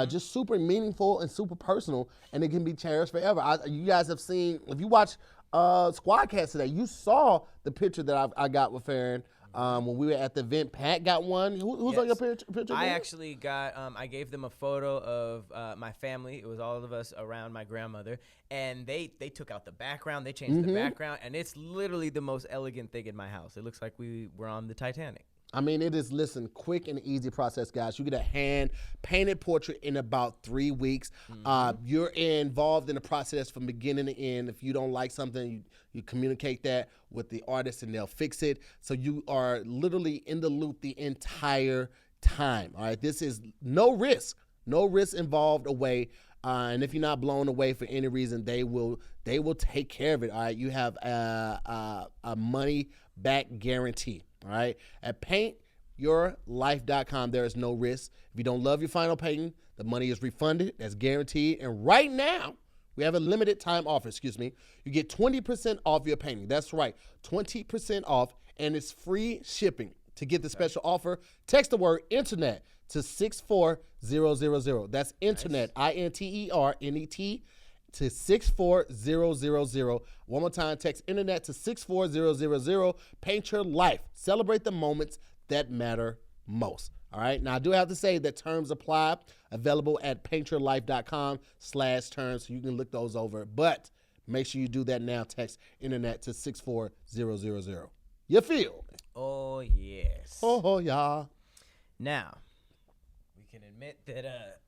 Just super meaningful and super personal, and it can be cherished forever. You guys have seen, if you watch Squadcast today, you saw the picture that I got with Farron. When we were at the event. Pat got one. Who's on your picture? I actually got, I gave them a photo of my family. It was all of us around my grandmother. And they took out the background. They changed the background. And it's literally the most elegant thing in my house. It looks like we were on the Titanic. I mean, it is, quick and easy process, guys. You get a hand-painted portrait in about 3 weeks. You're involved in the process from beginning to end. If you don't like something, you communicate that with the artist and they'll fix it. So you are literally in the loop the entire time, all right? This is no risk involved away. And if you're not blown away for any reason, they will take care of it, all right? You have a money-back guarantee. All right. At paintyourlife.com, there is no risk. If you don't love your final painting, the money is refunded. That's guaranteed. And right now, we have a limited time offer. You get 20% off your painting. That's right. 20% off. And it's free shipping. To get the special offer, text the word internet to 64000. That's internet, INTERNET. to 64000. One more time, text internet to 64000. Paint your life. Celebrate the moments that matter most. All right. Now, I do have to say that terms apply. Available at paintyourlife.com/terms. So you can look those over. But make sure you do that now. Text internet to 64000. You feel? Oh, yes. Oh, yeah. Now, we can admit that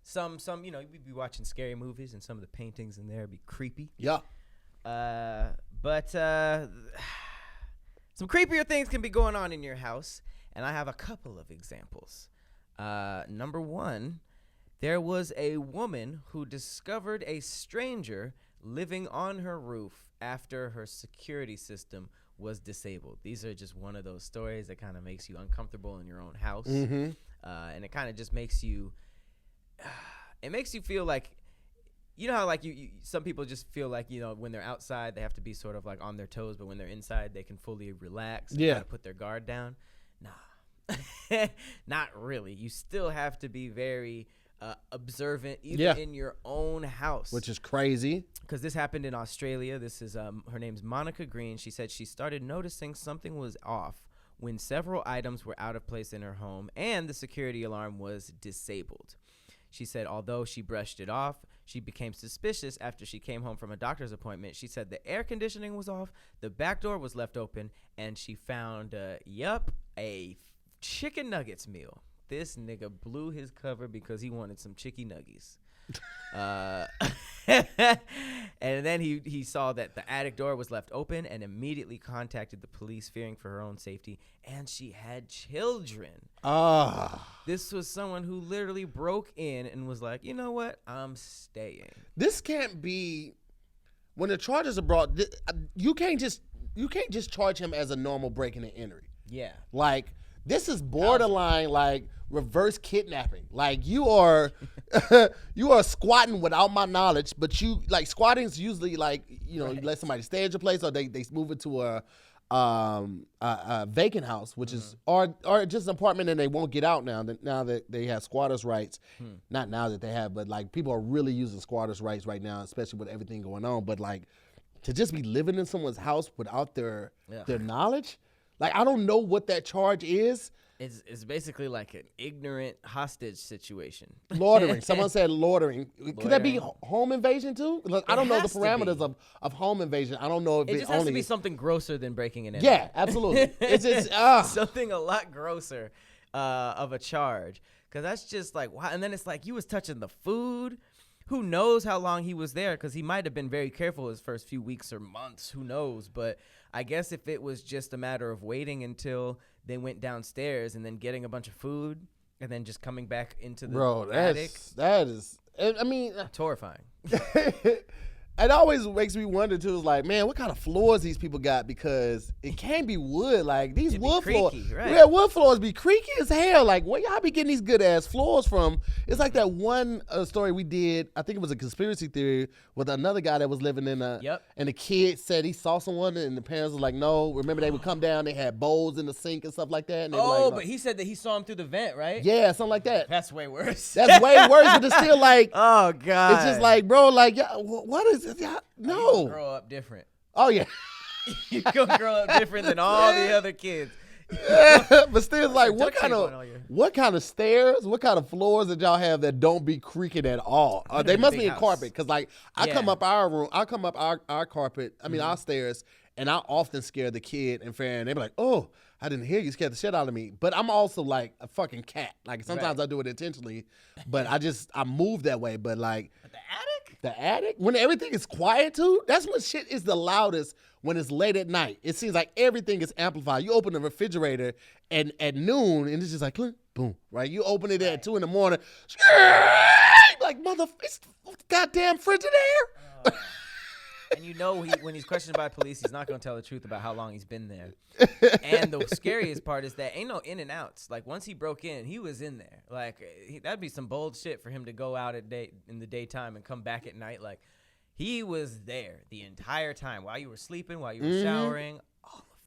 some you know, you'd be watching scary movies and some of the paintings in there be creepy. Yeah. But some creepier things can be going on in your house, and I have a couple of examples. Number one, there was a woman who discovered a stranger living on her roof after her security system was disabled. These are just one of those stories that kind of makes you uncomfortable in your own house. Mm-hmm. And it kind of just makes you, it makes you feel like, you know how like you some people just feel like, you know, when they're outside, they have to be sort of like on their toes, but when they're inside, they can fully relax and kind of put their guard down. Nah, not really. You still have to be very observant, even in your own house. Which is crazy. Because this happened in Australia. This is her name's Monica Green. She said she started noticing something was off when several items were out of place in her home and the security alarm was disabled. She said although she brushed it off, she became suspicious after she came home from a doctor's appointment. She said the air conditioning was off, the back door was left open, and she found, a chicken nuggets meal. This nigga blew his cover because he wanted some chicky nuggies. And then he saw that the attic door was left open and immediately contacted the police, fearing for her own safety. And she had children. This was someone who literally broke in and was like, you know what? I'm staying. This can't be. When the charges are brought, you can't just charge him as a normal breaking and entry. Yeah. Like, this is borderline like reverse kidnapping. Like, you are squatting without my knowledge, but you like squatting is usually like, you know, you let somebody stay at your place or they move into a vacant house, which is or just an apartment and they won't get out now that they have squatters' rights. Not now that they have, but like people are really using squatters' rights right now, especially with everything going on. But like to just be living in someone's house without their knowledge. Like, I don't know what that charge is. It's basically like an ignorant hostage situation. Loitering. Someone said loitering. Could that be home invasion too? Like, I don't know the parameters of home invasion. I don't know if it just has to be something grosser than breaking and entering. Yeah, absolutely. It's just something a lot grosser of a charge. Because that's just like, wow. And then it's like you was touching the food. Who knows how long he was there? Because he might have been very careful his first few weeks or months. Who knows? But I guess if it was just a matter of waiting until they went downstairs and then getting a bunch of food and then just coming back into the attic. That is, I mean. Horrifying. It always makes me wonder too. Is like, man, what kind of floors these people got? Because it can't be wood. Like these wood floors, right? Yeah, wood floors be creaky as hell. Like, where y'all be getting these good ass floors from? It's like that one story we did. I think it was a conspiracy theory with another guy that was living in a. Yep. And the kid said he saw someone, and the parents were like, "No." Remember, they would come down. They had bowls in the sink and stuff like that. And they were like, but he said that he saw him through the vent, right? Yeah, something like that. That's way worse. That's way worse, but it's still like. Oh God. It's just like, bro, like, what is it? No. You grow up different. Oh yeah. You gonna grow up different than all the other kids. But still, like, what kind of stairs, what kind of floors did y'all have that don't be creaking at all? They must be in carpet, because like I come up our room, I come up our carpet, I mean our stairs, and I often scare the kid and Farron. They be like, "Oh, I didn't hear you, scared the shit out of me." But I'm also like a fucking cat. Like sometimes I do it intentionally, but I move that way. But like the attic, when everything is quiet too, that's when shit is the loudest. When it's late at night, it seems like everything is amplified. You open the refrigerator and at noon, and it's just like boom, right? You open it at 2 a.m, like it's goddamn Frigidaire. And you know, when he's questioned by police, he's not going to tell the truth about how long he's been there. And the scariest part is that ain't no in and outs. Like, once he broke in, he was in there. Like, that'd be some bold shit for him to go out in the daytime and come back at night. Like, he was there the entire time while you were sleeping, while you were showering, all of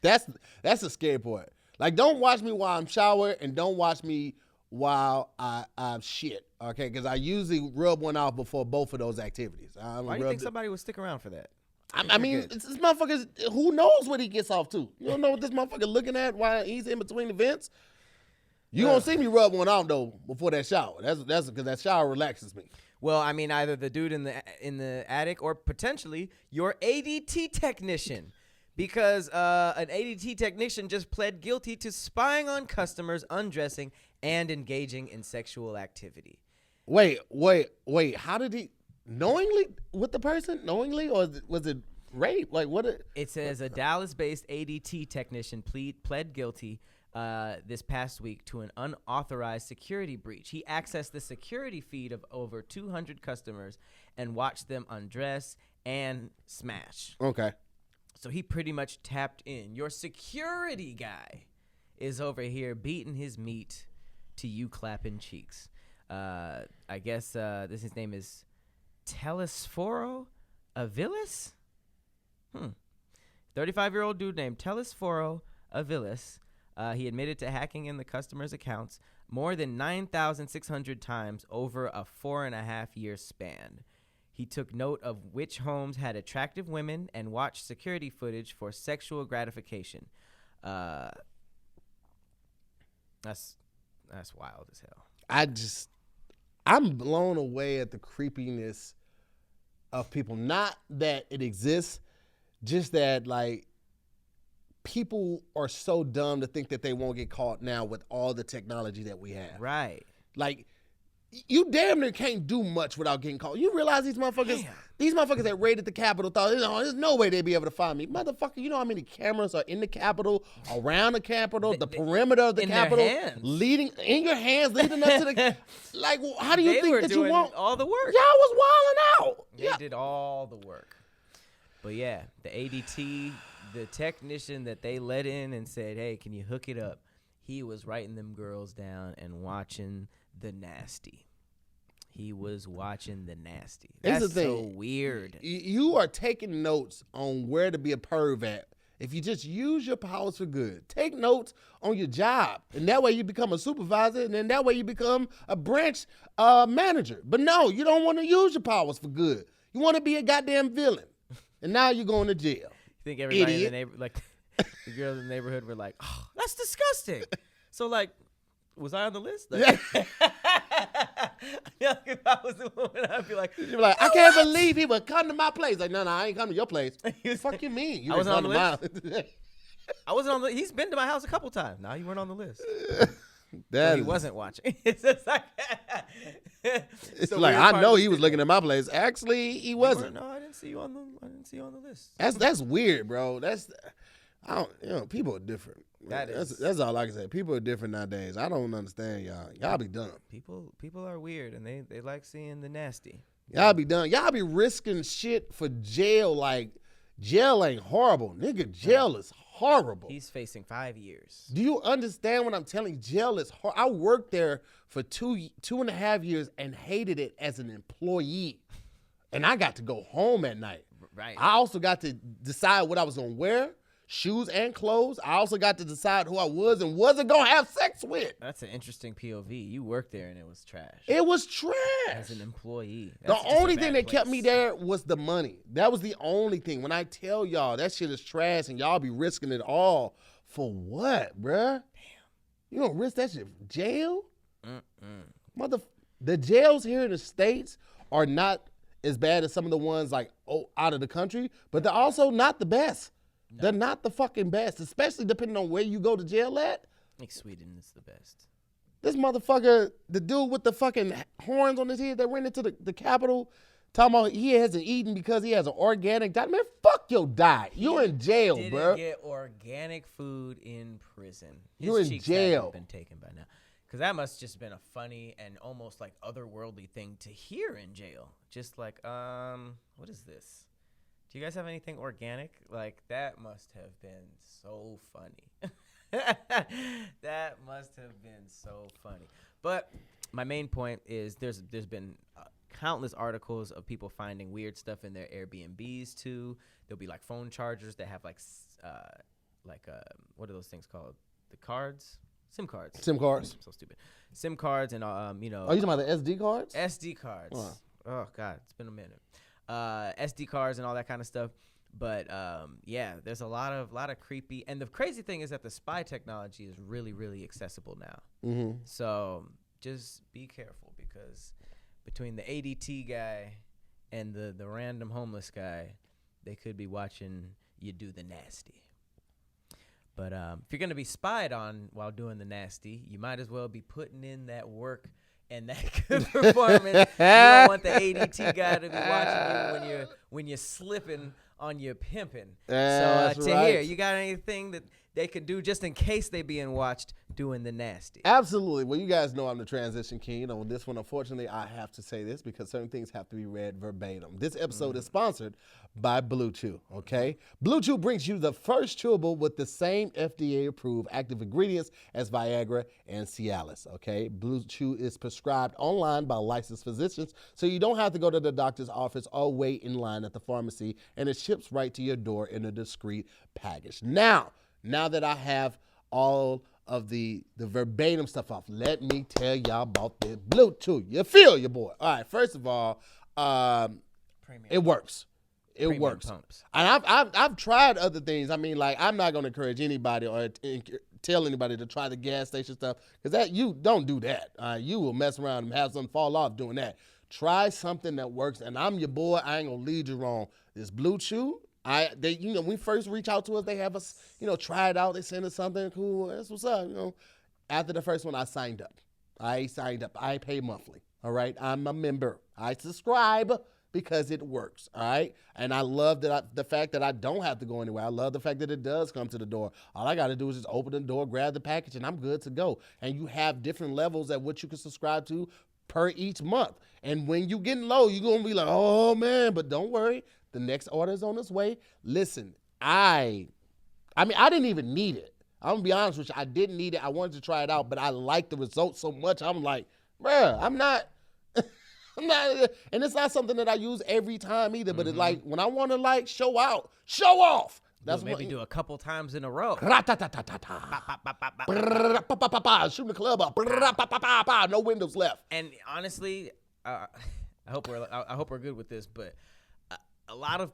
that. That's the scary part. Like, don't watch me while I'm showering, and don't watch me while I shit, okay? Because I usually rub one off before both of those activities. Why do you think somebody would stick around for that? I mean, this motherfucker, who knows what he gets off to? You don't know what this motherfucker looking at while he's in between the vents? You gonna see me rub one out though before that shower. That's because that shower relaxes me. Well, I mean, either the dude in the attic or potentially your ADT technician, because an ADT technician just pled guilty to spying on customers, undressing, and engaging in sexual activity. Wait. How did he knowingly with the person? Knowingly, or was it rape? Like what? It says a Dallas-based ADT technician pled guilty this past week to an unauthorized security breach. He accessed the security feed of over 200 customers and watched them undress and smash. Okay. So he pretty much tapped in. Your security guy is over here beating his meat to you clapping cheeks. I guess his name is Telesforo Avilis? 35-year-old dude named Telesforo Avilis. He admitted to hacking in the customers' accounts more than 9,600 times over a 4.5-year span. He took note of which homes had attractive women and watched security footage for sexual gratification. That's wild as hell. I'm blown away at the creepiness of people. Not that it exists, just that like people are so dumb to think that they won't get caught now with all the technology that we have. Right. Like you damn near can't do much without getting caught. You realize these motherfuckers that raided the Capitol thought, there's no way they'd be able to find me. Motherfucker, you know how many cameras are in the Capitol, around the Capitol, the perimeter of the Capitol, leading in your hands, leading up to the. Like, how do you think that you want all the work? Y'all was wilding out. They did all the work. But yeah, the ADT, the technician that they let in and said, "Hey, can you hook it up?" He was writing them girls down and watching the nasty. He was watching the nasty. That's so weird. You are taking notes on where to be a perv at if you just use your powers for good. Take notes on your job, and that way you become a supervisor, and then that way you become a branch manager. But no, you don't want to use your powers for good. You want to be a goddamn villain, and now you're going to jail. You think everybody in the neighborhood, like the girls in the neighborhood, were like, "Oh, that's disgusting." So like, was I on the list? Like, if I was a woman, I'd be like, I can't believe he would come to my place. Like, no, I ain't come to your place. Fuck you mean? You I wasn't on the list. I wasn't on the. He's been to my house a couple times. No, you weren't on the list. He wasn't watching. It's just like, it's like I know he was looking at my place. Actually, he wasn't. No, I didn't see you on the list. That's weird, bro. People are different. That's all I can say. People are different nowadays. I don't understand y'all. Y'all be dumb. People are weird, and they like seeing the nasty. Y'all be dumb. Y'all be risking shit for jail. Like jail ain't horrible, nigga. Jail is horrible. He's facing 5 years. Do you understand what I'm telling you? Jail is horrible. I worked there for 2.5 years and hated it as an employee, and I got to go home at night. Right. I also got to decide what I was gonna wear. Shoes and clothes. I also got to decide who I was and wasn't going to have sex with. That's an interesting POV. You worked there and it was trash. It was trash. As an employee. The only thing that kept me there was the money. That was the only thing. When I tell y'all that shit is trash and y'all be risking it all, for what, bruh? Damn. You don't risk that shit. Jail? The jails here in the States are not as bad as some of the ones like out of the country, but they're also not the best. No. They're not the fucking best, especially depending on where you go to jail at. I think Sweden is the best. This motherfucker, the dude with the fucking horns on his head that went into the Capitol, talking about he hasn't eaten because he has an organic diet. Man, fuck your diet. You're in jail, bro. Get organic food in prison. You're in jail. Been taken by now. Because that must just been a funny and almost like otherworldly thing to hear in jail. Just like, what is this? Do you guys have anything organic? Like, that must have been so funny. That must have been so funny. But my main point is there's been countless articles of people finding weird stuff in their Airbnbs, too. There'll be, like, phone chargers that have, what are those things called? The cards? SIM cards. SIM cards. I'm so stupid. SIM cards and, Are you talking about the SD cards? SD cards. Oh, God. It's been a minute. SD cards and all that kind of stuff. But yeah, there's a lot of creepy. And the crazy thing is that the spy technology is really, really accessible now. Mm-hmm. So just be careful, because between the ADT guy and the random homeless guy, they could be watching you do the nasty. But if you're going to be spied on while doing the nasty, you might as well be putting in that work and that good performance. You don't want the ADT guy to be watching you when you're slipping on your pimping. That's So Tahir, right. you got anything that they could do just in case they being watched doing the nasty? Absolutely. Well, you guys know I'm the transition king. On this one, unfortunately, I have to say this because certain things have to be read verbatim. This episode is sponsored by BLUECHEW, okay? BLUECHEW brings you the first chewable with the same FDA-approved active ingredients as Viagra and Cialis, okay? BLUECHEW is prescribed online by licensed physicians, so you don't have to go to the doctor's office or wait in line at the pharmacy, and it ships right to your door in a discreet package. Now that I have all of the verbatim stuff off, let me tell y'all about this BLUECHEW. You feel your boy. All right, first of all, it works. It Premium works. pumps. And I've tried other things. I mean, like, I'm not going to encourage anybody or tell anybody to try the gas station stuff, because that, you don't do that. You will mess around and have something fall off doing that. Try something that works, and I'm your boy. I ain't going to lead you wrong. This BLUECHEW, they, when we first reach out to us, they have us, try it out. They send us something cool. That's what's up, After the first one, I signed up. I pay monthly, all right? I'm a member. I subscribe because it works, all right? And I love the fact that I don't have to go anywhere. I love the fact that it does come to the door. All I got to do is just open the door, grab the package, and I'm good to go. And you have different levels at what you can subscribe to per each month. And when you getting low, you're going to be like, oh, man, but don't worry. The next order is on its way. Listen, I didn't even need it. I'm going to be honest with you. I didn't need it. I wanted to try it out, but I liked the results so much. I'm like, bruh, I'm not, and it's not something that I use every time either, but it's like, when I want to like show off. That's maybe do a couple times in a row. Shooting the club up. No windows left. And honestly, I hope we're good with this, but a lot of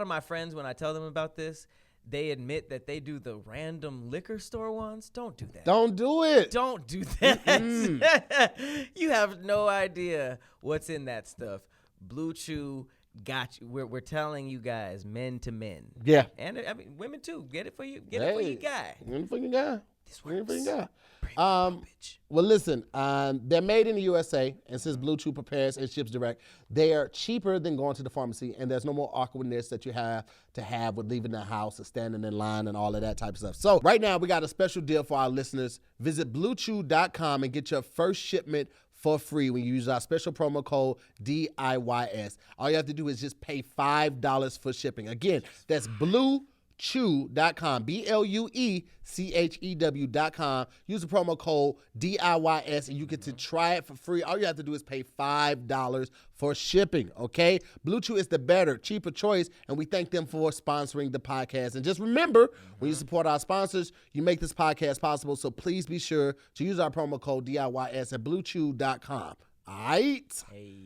my friends, when I tell them about this, they admit that they do the random liquor store ones. Don't do that. Don't do it. Don't do that. You have no idea what's in that stuff. BLUECHEW got you. We're telling you guys, men to men. Yeah. And I mean, women too. Get it for you. Get it for your guy. Get it for your guy. This works. For your guy. Bitch. Well, listen, they're made in the USA, and since BLUECHEW prepares and ships direct, they are cheaper than going to the pharmacy, and there's no more awkwardness that you have to have with leaving the house and standing in line and all of that type of stuff. So right now, we got a special deal for our listeners. Visit BLUECHEW.com and get your first shipment for free when you use our special promo code DIYS. All you have to do is just pay $5 for shipping. Again, that's BLUECHEW.com, BLUECHEW.com. Use the promo code DIYS and you get to try it for free. All you have to do is pay $5 for shipping, okay? BLUECHEW is the better, cheaper choice, and we thank them for sponsoring the podcast. And just remember, when you support our sponsors, you make this podcast possible, so please be sure to use our promo code DIYS at BLUECHEW.com. All right? Hey.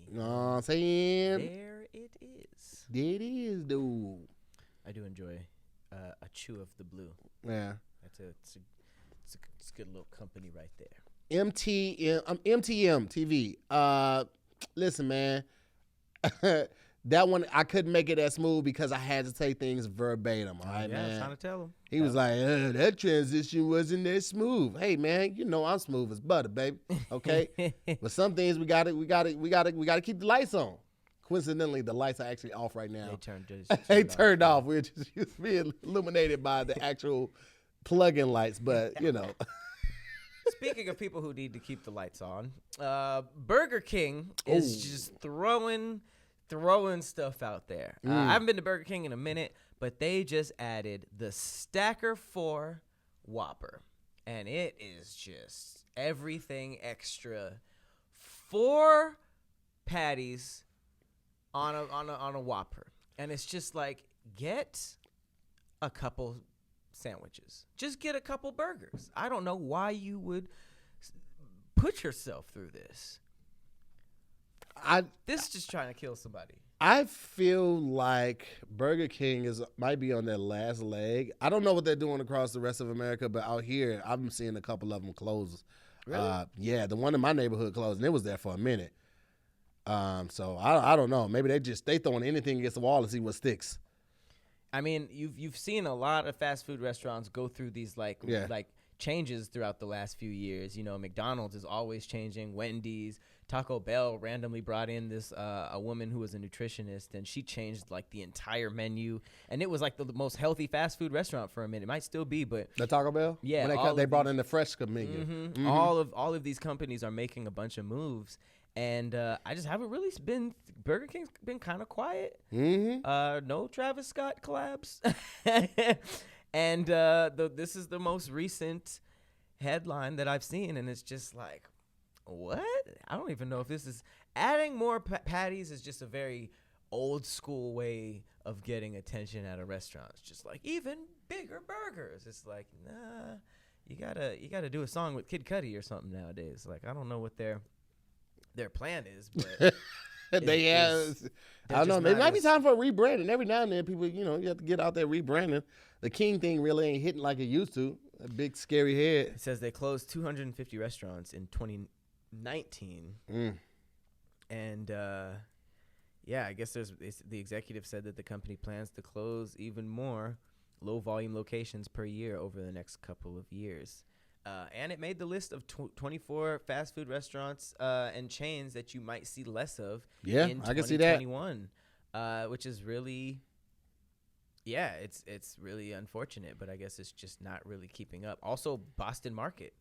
You know what I'm saying? There it is. There it is, dude. I do enjoy a chew of the blue. Yeah. It's a good little company right there. MTM TV. Listen, man. That one, I couldn't make it as smooth because I had to say things verbatim. All right, yeah, man. I'm trying to tell him. He was like, that transition wasn't that smooth. Hey, man, you know I'm smooth as butter, baby. Okay? But some things we gotta keep the lights on. Coincidentally, the lights are actually off right now. They turned off. We're just being illuminated by the actual plug-in lights, but Speaking of people who need to keep the lights on, Burger King is just throwing stuff out there. I haven't been to Burger King in a minute, but they just added the Stacker 4 Whopper, and it is just everything extra. 4 patties on a Whopper, and it's just like, get a couple sandwiches, just get a couple burgers. I don't know why you would put yourself through this. This is just trying to kill somebody. I feel like Burger King might be on their last leg. I don't know what they're doing across the rest of America, but out here, I'm seeing a couple of them close. Really? Yeah, the one in my neighborhood closed, and it was there for a minute. So I don't know. Maybe they throwing anything against the wall to see what sticks. I mean, you've seen a lot of fast food restaurants go through these like changes throughout the last few years. You know, McDonald's is always changing. Wendy's, Taco Bell randomly brought in this a woman who was a nutritionist, and she changed like the entire menu, and it was like the most healthy fast food restaurant for a minute. It might still be, but the Taco Bell. Yeah, when they brought in the fresh menu. Mm-hmm. All of these companies are making a bunch of moves. And I just haven't really been. Burger King's been kind of quiet. Mm-hmm. No Travis Scott collabs. And this is the most recent headline that I've seen, and it's just like, what? I don't even know if this is adding more patties is just a very old school way of getting attention at a restaurant. It's just like even bigger burgers. It's like, nah, you gotta do a song with Kid Cudi or something nowadays. Like, I don't know what their plan is, but I don't know. It might be time for a rebranding. Every now and then, people, you have to get out there rebranding. The King thing really ain't hitting like it used to. A big scary head. It says they closed 250 restaurants in 2019, and I guess the executive said that the company plans to close even more low volume locations per year over the next couple of years. And it made the list of 24 fast food restaurants and chains that you might see less of in 2021, I can see that. Which is really, it's really unfortunate, but I guess it's just not really keeping up. Also, Boston Market.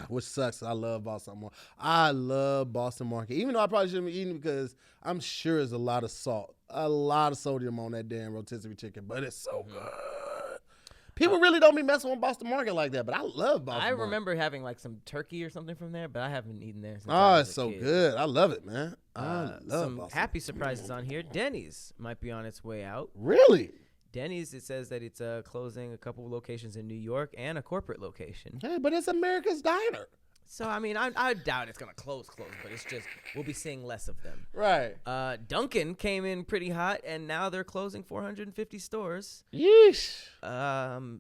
Which sucks. I love Boston Market. I love Boston Market, even though I probably shouldn't be eating because I'm sure there's a lot of salt, a lot of sodium on that damn rotisserie chicken, but it's so good. People really don't be messing with Boston Market like that, but I love Boston Market. I remember having like some turkey or something from there, but I haven't eaten there since Oh, it's so good. I love it, man. I love some Boston. happy surprises on here. Denny's might be on its way out. Really? Denny's, it says that it's closing a couple of locations in New York and a corporate location. Hey, but it's America's Diner. So, I mean, I doubt it's going to close, but it's just we'll be seeing less of them. Right. Dunkin' came in pretty hot, and now they're closing 450 stores. Yeesh.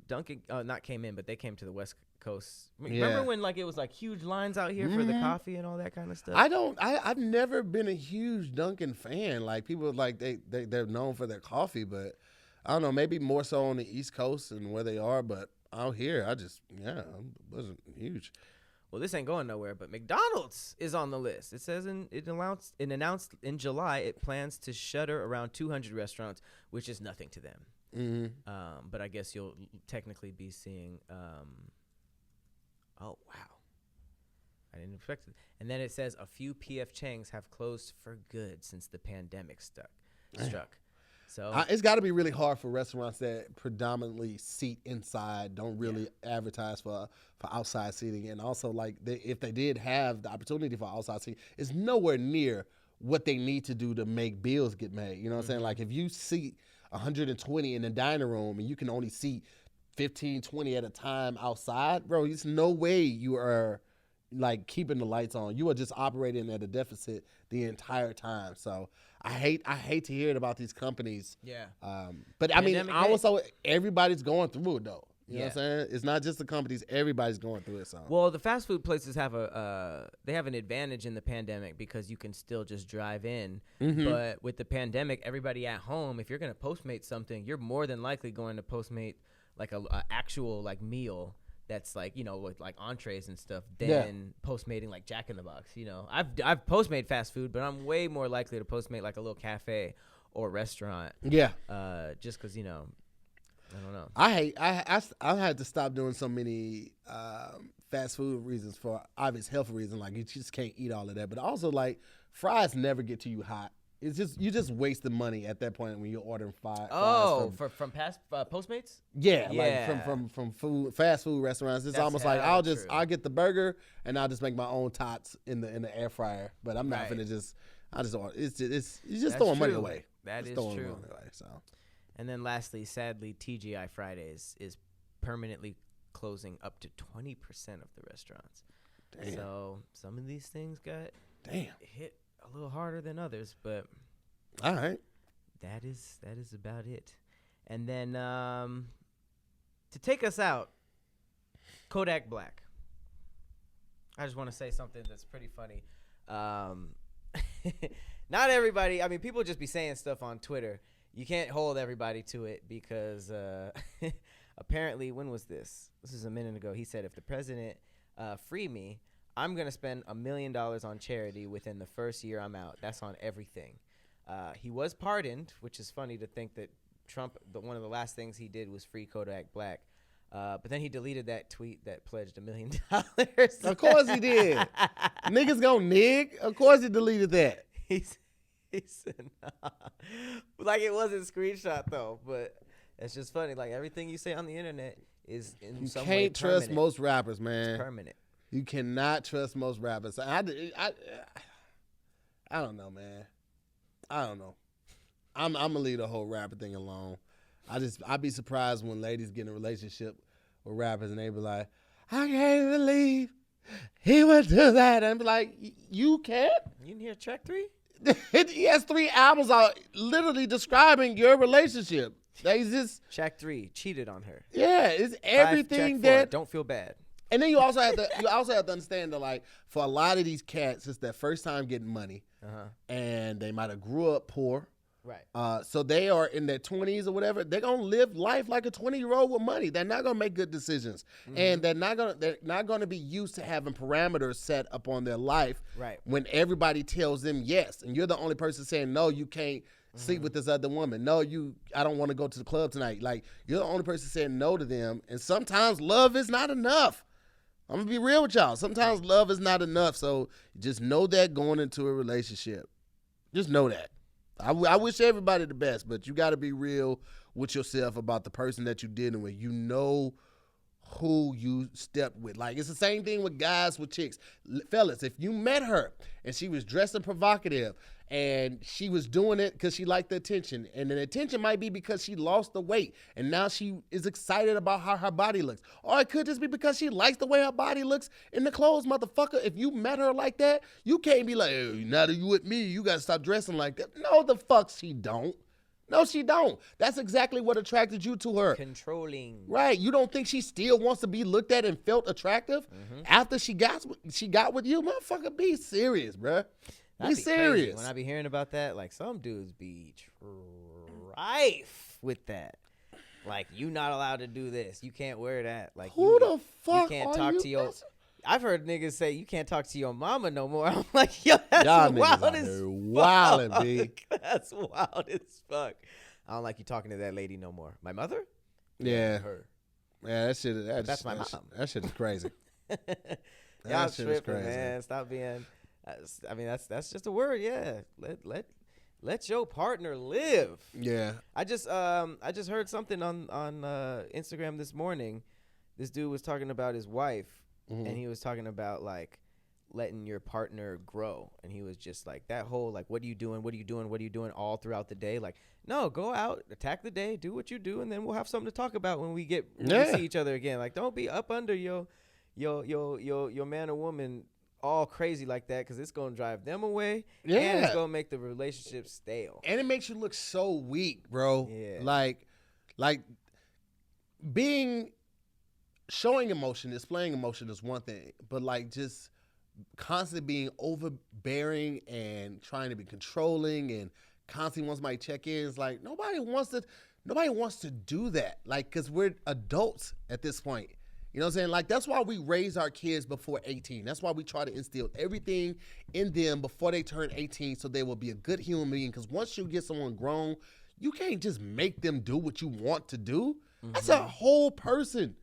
Dunkin' not came in, but they came to the West Coast. Remember when like it was like huge lines out here for the coffee and all that kind of stuff? I've never been a huge Dunkin' fan. Like people like they're known for their coffee, but I don't know, maybe more so on the East Coast and where they are, but out here I wasn't huge. Well, this ain't going nowhere, but McDonald's is on the list. It says it announced in July it plans to shutter around 200 restaurants, which is nothing to them. Mm-hmm. But I guess you'll technically be seeing. Oh wow, I didn't expect it. And then it says a few PF Chang's have closed for good since the pandemic struck. So it's got to be really hard for restaurants that predominantly seat inside, don't really advertise for outside seating, and also like if they did have the opportunity for outside seating, it's nowhere near what they need to do to make bills get made. You know what I'm saying? Like if you seat 120 in the dining room and you can only seat 15, 20 at a time outside, bro, there's no way you are like keeping the lights on. You are just operating at a deficit the entire time. So I hate to hear it about these companies. Yeah. But I mean, also everybody's going through it though. You know what I'm saying? It's not just the companies; everybody's going through it. So. Well, the fast food places have they have an advantage in the pandemic because you can still just drive in. Mm-hmm. But with the pandemic, everybody at home, if you're going to Postmate something, you're more than likely going to Postmate like a actual like meal. That's like, with like entrees and stuff than Postmating like Jack in the Box. I've Postmate fast food, but I'm way more likely to Postmate like a little cafe or restaurant. Yeah. Just because, I don't know. I had to stop doing so many fast food reasons for obvious health reasons. Like you just can't eat all of that. But also like fries never get to you hot. It's just you just waste the money at that point when you're ordering fries. Oh, from past Postmates? Yeah, like from fast food restaurants. It's almost like I'll get the burger and I'll just make my own tots in the air fryer. But I'm not finna order. You're just throwing money away. That is true. And then lastly, sadly, TGI Fridays is permanently closing up to 20% of the restaurants. Damn. So some of these things got hit a little harder than others, but All right. That is about it. And then to take us out, Kodak Black. I just want to say something that's pretty funny. Not everybody. I mean, people just be saying stuff on Twitter. You can't hold everybody to it because apparently, when was this? This is a minute ago. He said, if the president free me, I'm going to spend $1 million on charity within the first year I'm out. That's on everything. He was pardoned, which is funny to think that Trump, one of the last things he did was free Kodak Black. But then he deleted that tweet that pledged $1 million. Of course he did. Niggas gonna nig. Of course he deleted that. He said, nah. Like, it wasn't screenshot, though. But it's just funny. Like, everything you say on the internet is in some way You can't trust permanent. most rappers, man. It's permanent. You cannot trust most rappers. I don't know, man. I don't know. I'm gonna leave the whole rapper thing alone. I'd be surprised when ladies get in a relationship with rappers and they be like, I can't believe he would do that. And be like, you can't? You didn't hear track 3? He has 3 albums out literally describing your relationship. He's just Track 3, cheated on her. yeah, it's everything Track 4, that. don't feel bad. And then you also have to understand that, like, for a lot of these cats, it's their first time getting money, and they might have grew up poor. Right. So they are in their 20s or whatever. They're gonna live life like a 20-year-old with money. They're not gonna make good decisions, and they're not gonna be used to having parameters set up on their life. Right. When everybody tells them yes, and you're the only person saying no, you can't sleep with this other woman. No, I don't want to go to the club tonight. Like, you're the only person saying no to them. And sometimes love is not enough. I'm gonna be real with y'all. Sometimes love is not enough. So just know that going into a relationship. Just know that. I wish everybody the best, but you got to be real with yourself about the person that you're dealing with. You know who you stepped with. Like, it's the same thing with guys with chicks. Fellas, if you met her and she was dressed and provocative and she was doing it because she liked the attention, and the attention might be because she lost the weight and now she is excited about how her body looks, or it could just be because she likes the way her body looks in the clothes. Motherfucker, if you met her like that, you can't be like, hey, now that you with me, you got to stop dressing like that. No, the fuck she don't. No, she don't. That's exactly what attracted you to her. Controlling. Right. You don't think she still wants to be looked at and felt attractive after she got with you? Motherfucker, be serious, bruh. Be serious. Crazy. When I be hearing about that, like, some dudes be rife with that. Like, you not allowed to do this. You can't wear that. Like, who the fuck you can't are talk you? to your. I've heard niggas say you can't talk to your mama no more. I'm like, yo, that's Y'all wild niggas as out here fuck. wildin', B. That's wild as fuck. I don't like you talking to that lady no more. My mother? Yeah. Her. Yeah, that shit. That's my mom. That shit is crazy. Y'all That shit is tripping, crazy. man. Stop being. I mean, that's just a word. Yeah. Let your partner live. Yeah. I just heard something on Instagram this morning. This dude was talking about his wife, and he was talking about, like, letting your partner grow, and he was just like, that whole, like, what are you doing all throughout the day? Like, no, go out, attack the day, do what you do, and then we'll have something to talk about when we see each other again. Like, don't be up under your man or woman all crazy like that, because it's gonna drive them away, and it's gonna make the relationship stale, and it makes you look so weak, bro. Yeah. Like showing emotion, displaying emotion is one thing, but, like, just constantly being overbearing and trying to be controlling and constantly wants somebody to check in, is like, nobody wants to do that. Like, because we're adults at this point. You know what I'm saying? Like, that's why we raise our kids before 18. That's why we try to instill everything in them before they turn 18, so they will be a good human being. Because once you get someone grown, you can't just make them do what you want to do. That's a whole person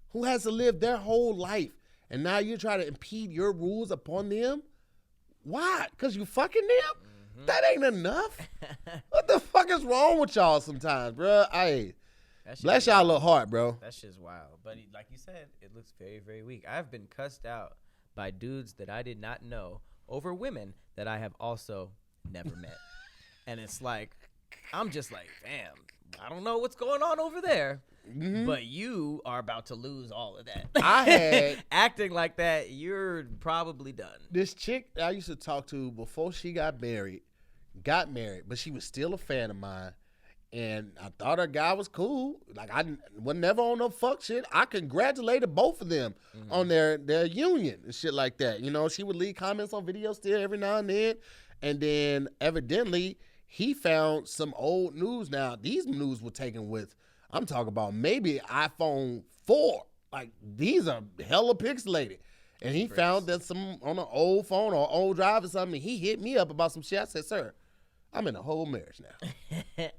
who has to live their whole life. And now you try to impede your rules upon them? Why? Because you fucking them? That ain't enough. What the fuck is wrong with y'all sometimes, bro? Bless y'all little heart, bro. That shit's wild. But like you said, it looks very, very weak. I've been cussed out by dudes that I did not know over women that I have also never met. And it's like, I'm just like, damn, I don't know what's going on over there. But you are about to lose all of that. I had acting like that, you're probably done. This chick I used to talk to before she got married got married, but she was still a fan of mine. And I thought her guy was cool. Like, I was never on no fuck shit. I congratulated both of them on their union and shit like that. You know, she would leave comments on videos still every now and then. And then evidently he found some old news. Now, these news were taken with, I'm talking about maybe iPhone 4. Like, these are hella pixelated. And he found that some on an old phone or old drive or something. He hit me up about some shit. I said, sir, I'm in a whole marriage now.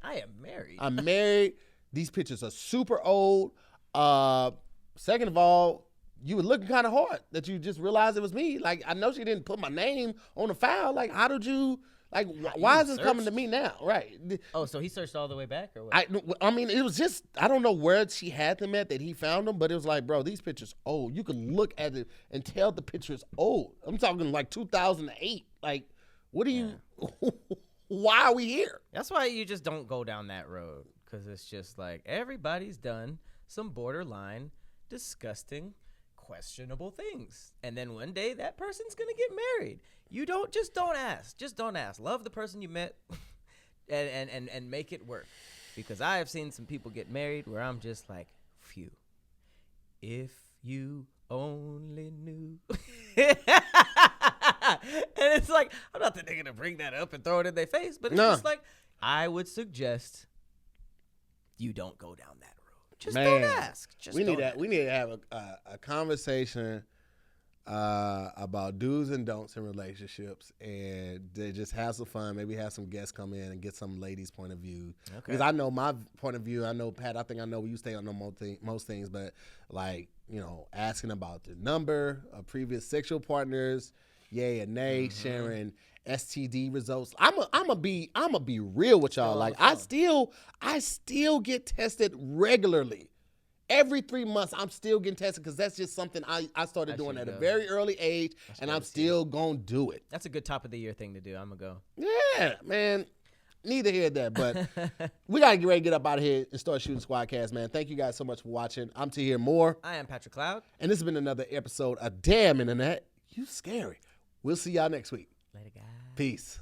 I am married. I'm married. These pictures are super old. Second of all, you were looking kind of hard that you just realized it was me. Like, I know she didn't put my name on the file. Like, how did you, like, why is this coming to me now? Right. Oh, so he searched all the way back or what? I mean, it was just, I don't know where she had them at that he found them, but it was like, bro, these pictures old. You can look at it and tell the picture is old. I'm talking like 2008. Like, what do you... Why are we here? That's why you just don't go down that road, because it's just like everybody's done some borderline, disgusting, questionable things. And then one day that person's going to get married. You don't ask. Just don't ask. Love the person you met and make it work. Because I have seen some people get married where I'm just like, phew. If you only knew. And it's like, I'm not the nigga to bring that up and throw it in their face, but it's just like, I would suggest you don't go down that road. Just don't ask. We need to have a conversation about do's and don'ts in relationships, and to just have some fun. Maybe have some guests come in and get some ladies' point of view. Okay. Because I know my point of view. I know, Pat, I think I know you stay on most things, but like, you know, asking about the number of previous sexual partners, yay and nay, sharing STD results. I'ma be real with y'all. Like, I still get tested regularly. Every 3 months, I'm still getting tested because that's just something I started doing at a very early age, and I'm still going to do it. That's a good top of the year thing to do. I'm going to go. Yeah, man. Neither here nor there, but we got to get ready to get up out of here and start shooting Squadcast, man. Thank you guys so much for watching. I'm Tahir Moore. I am Patrick Cloud. And this has been another episode of Damn Internet. You scary. We'll see y'all next week. Later, guys. Peace.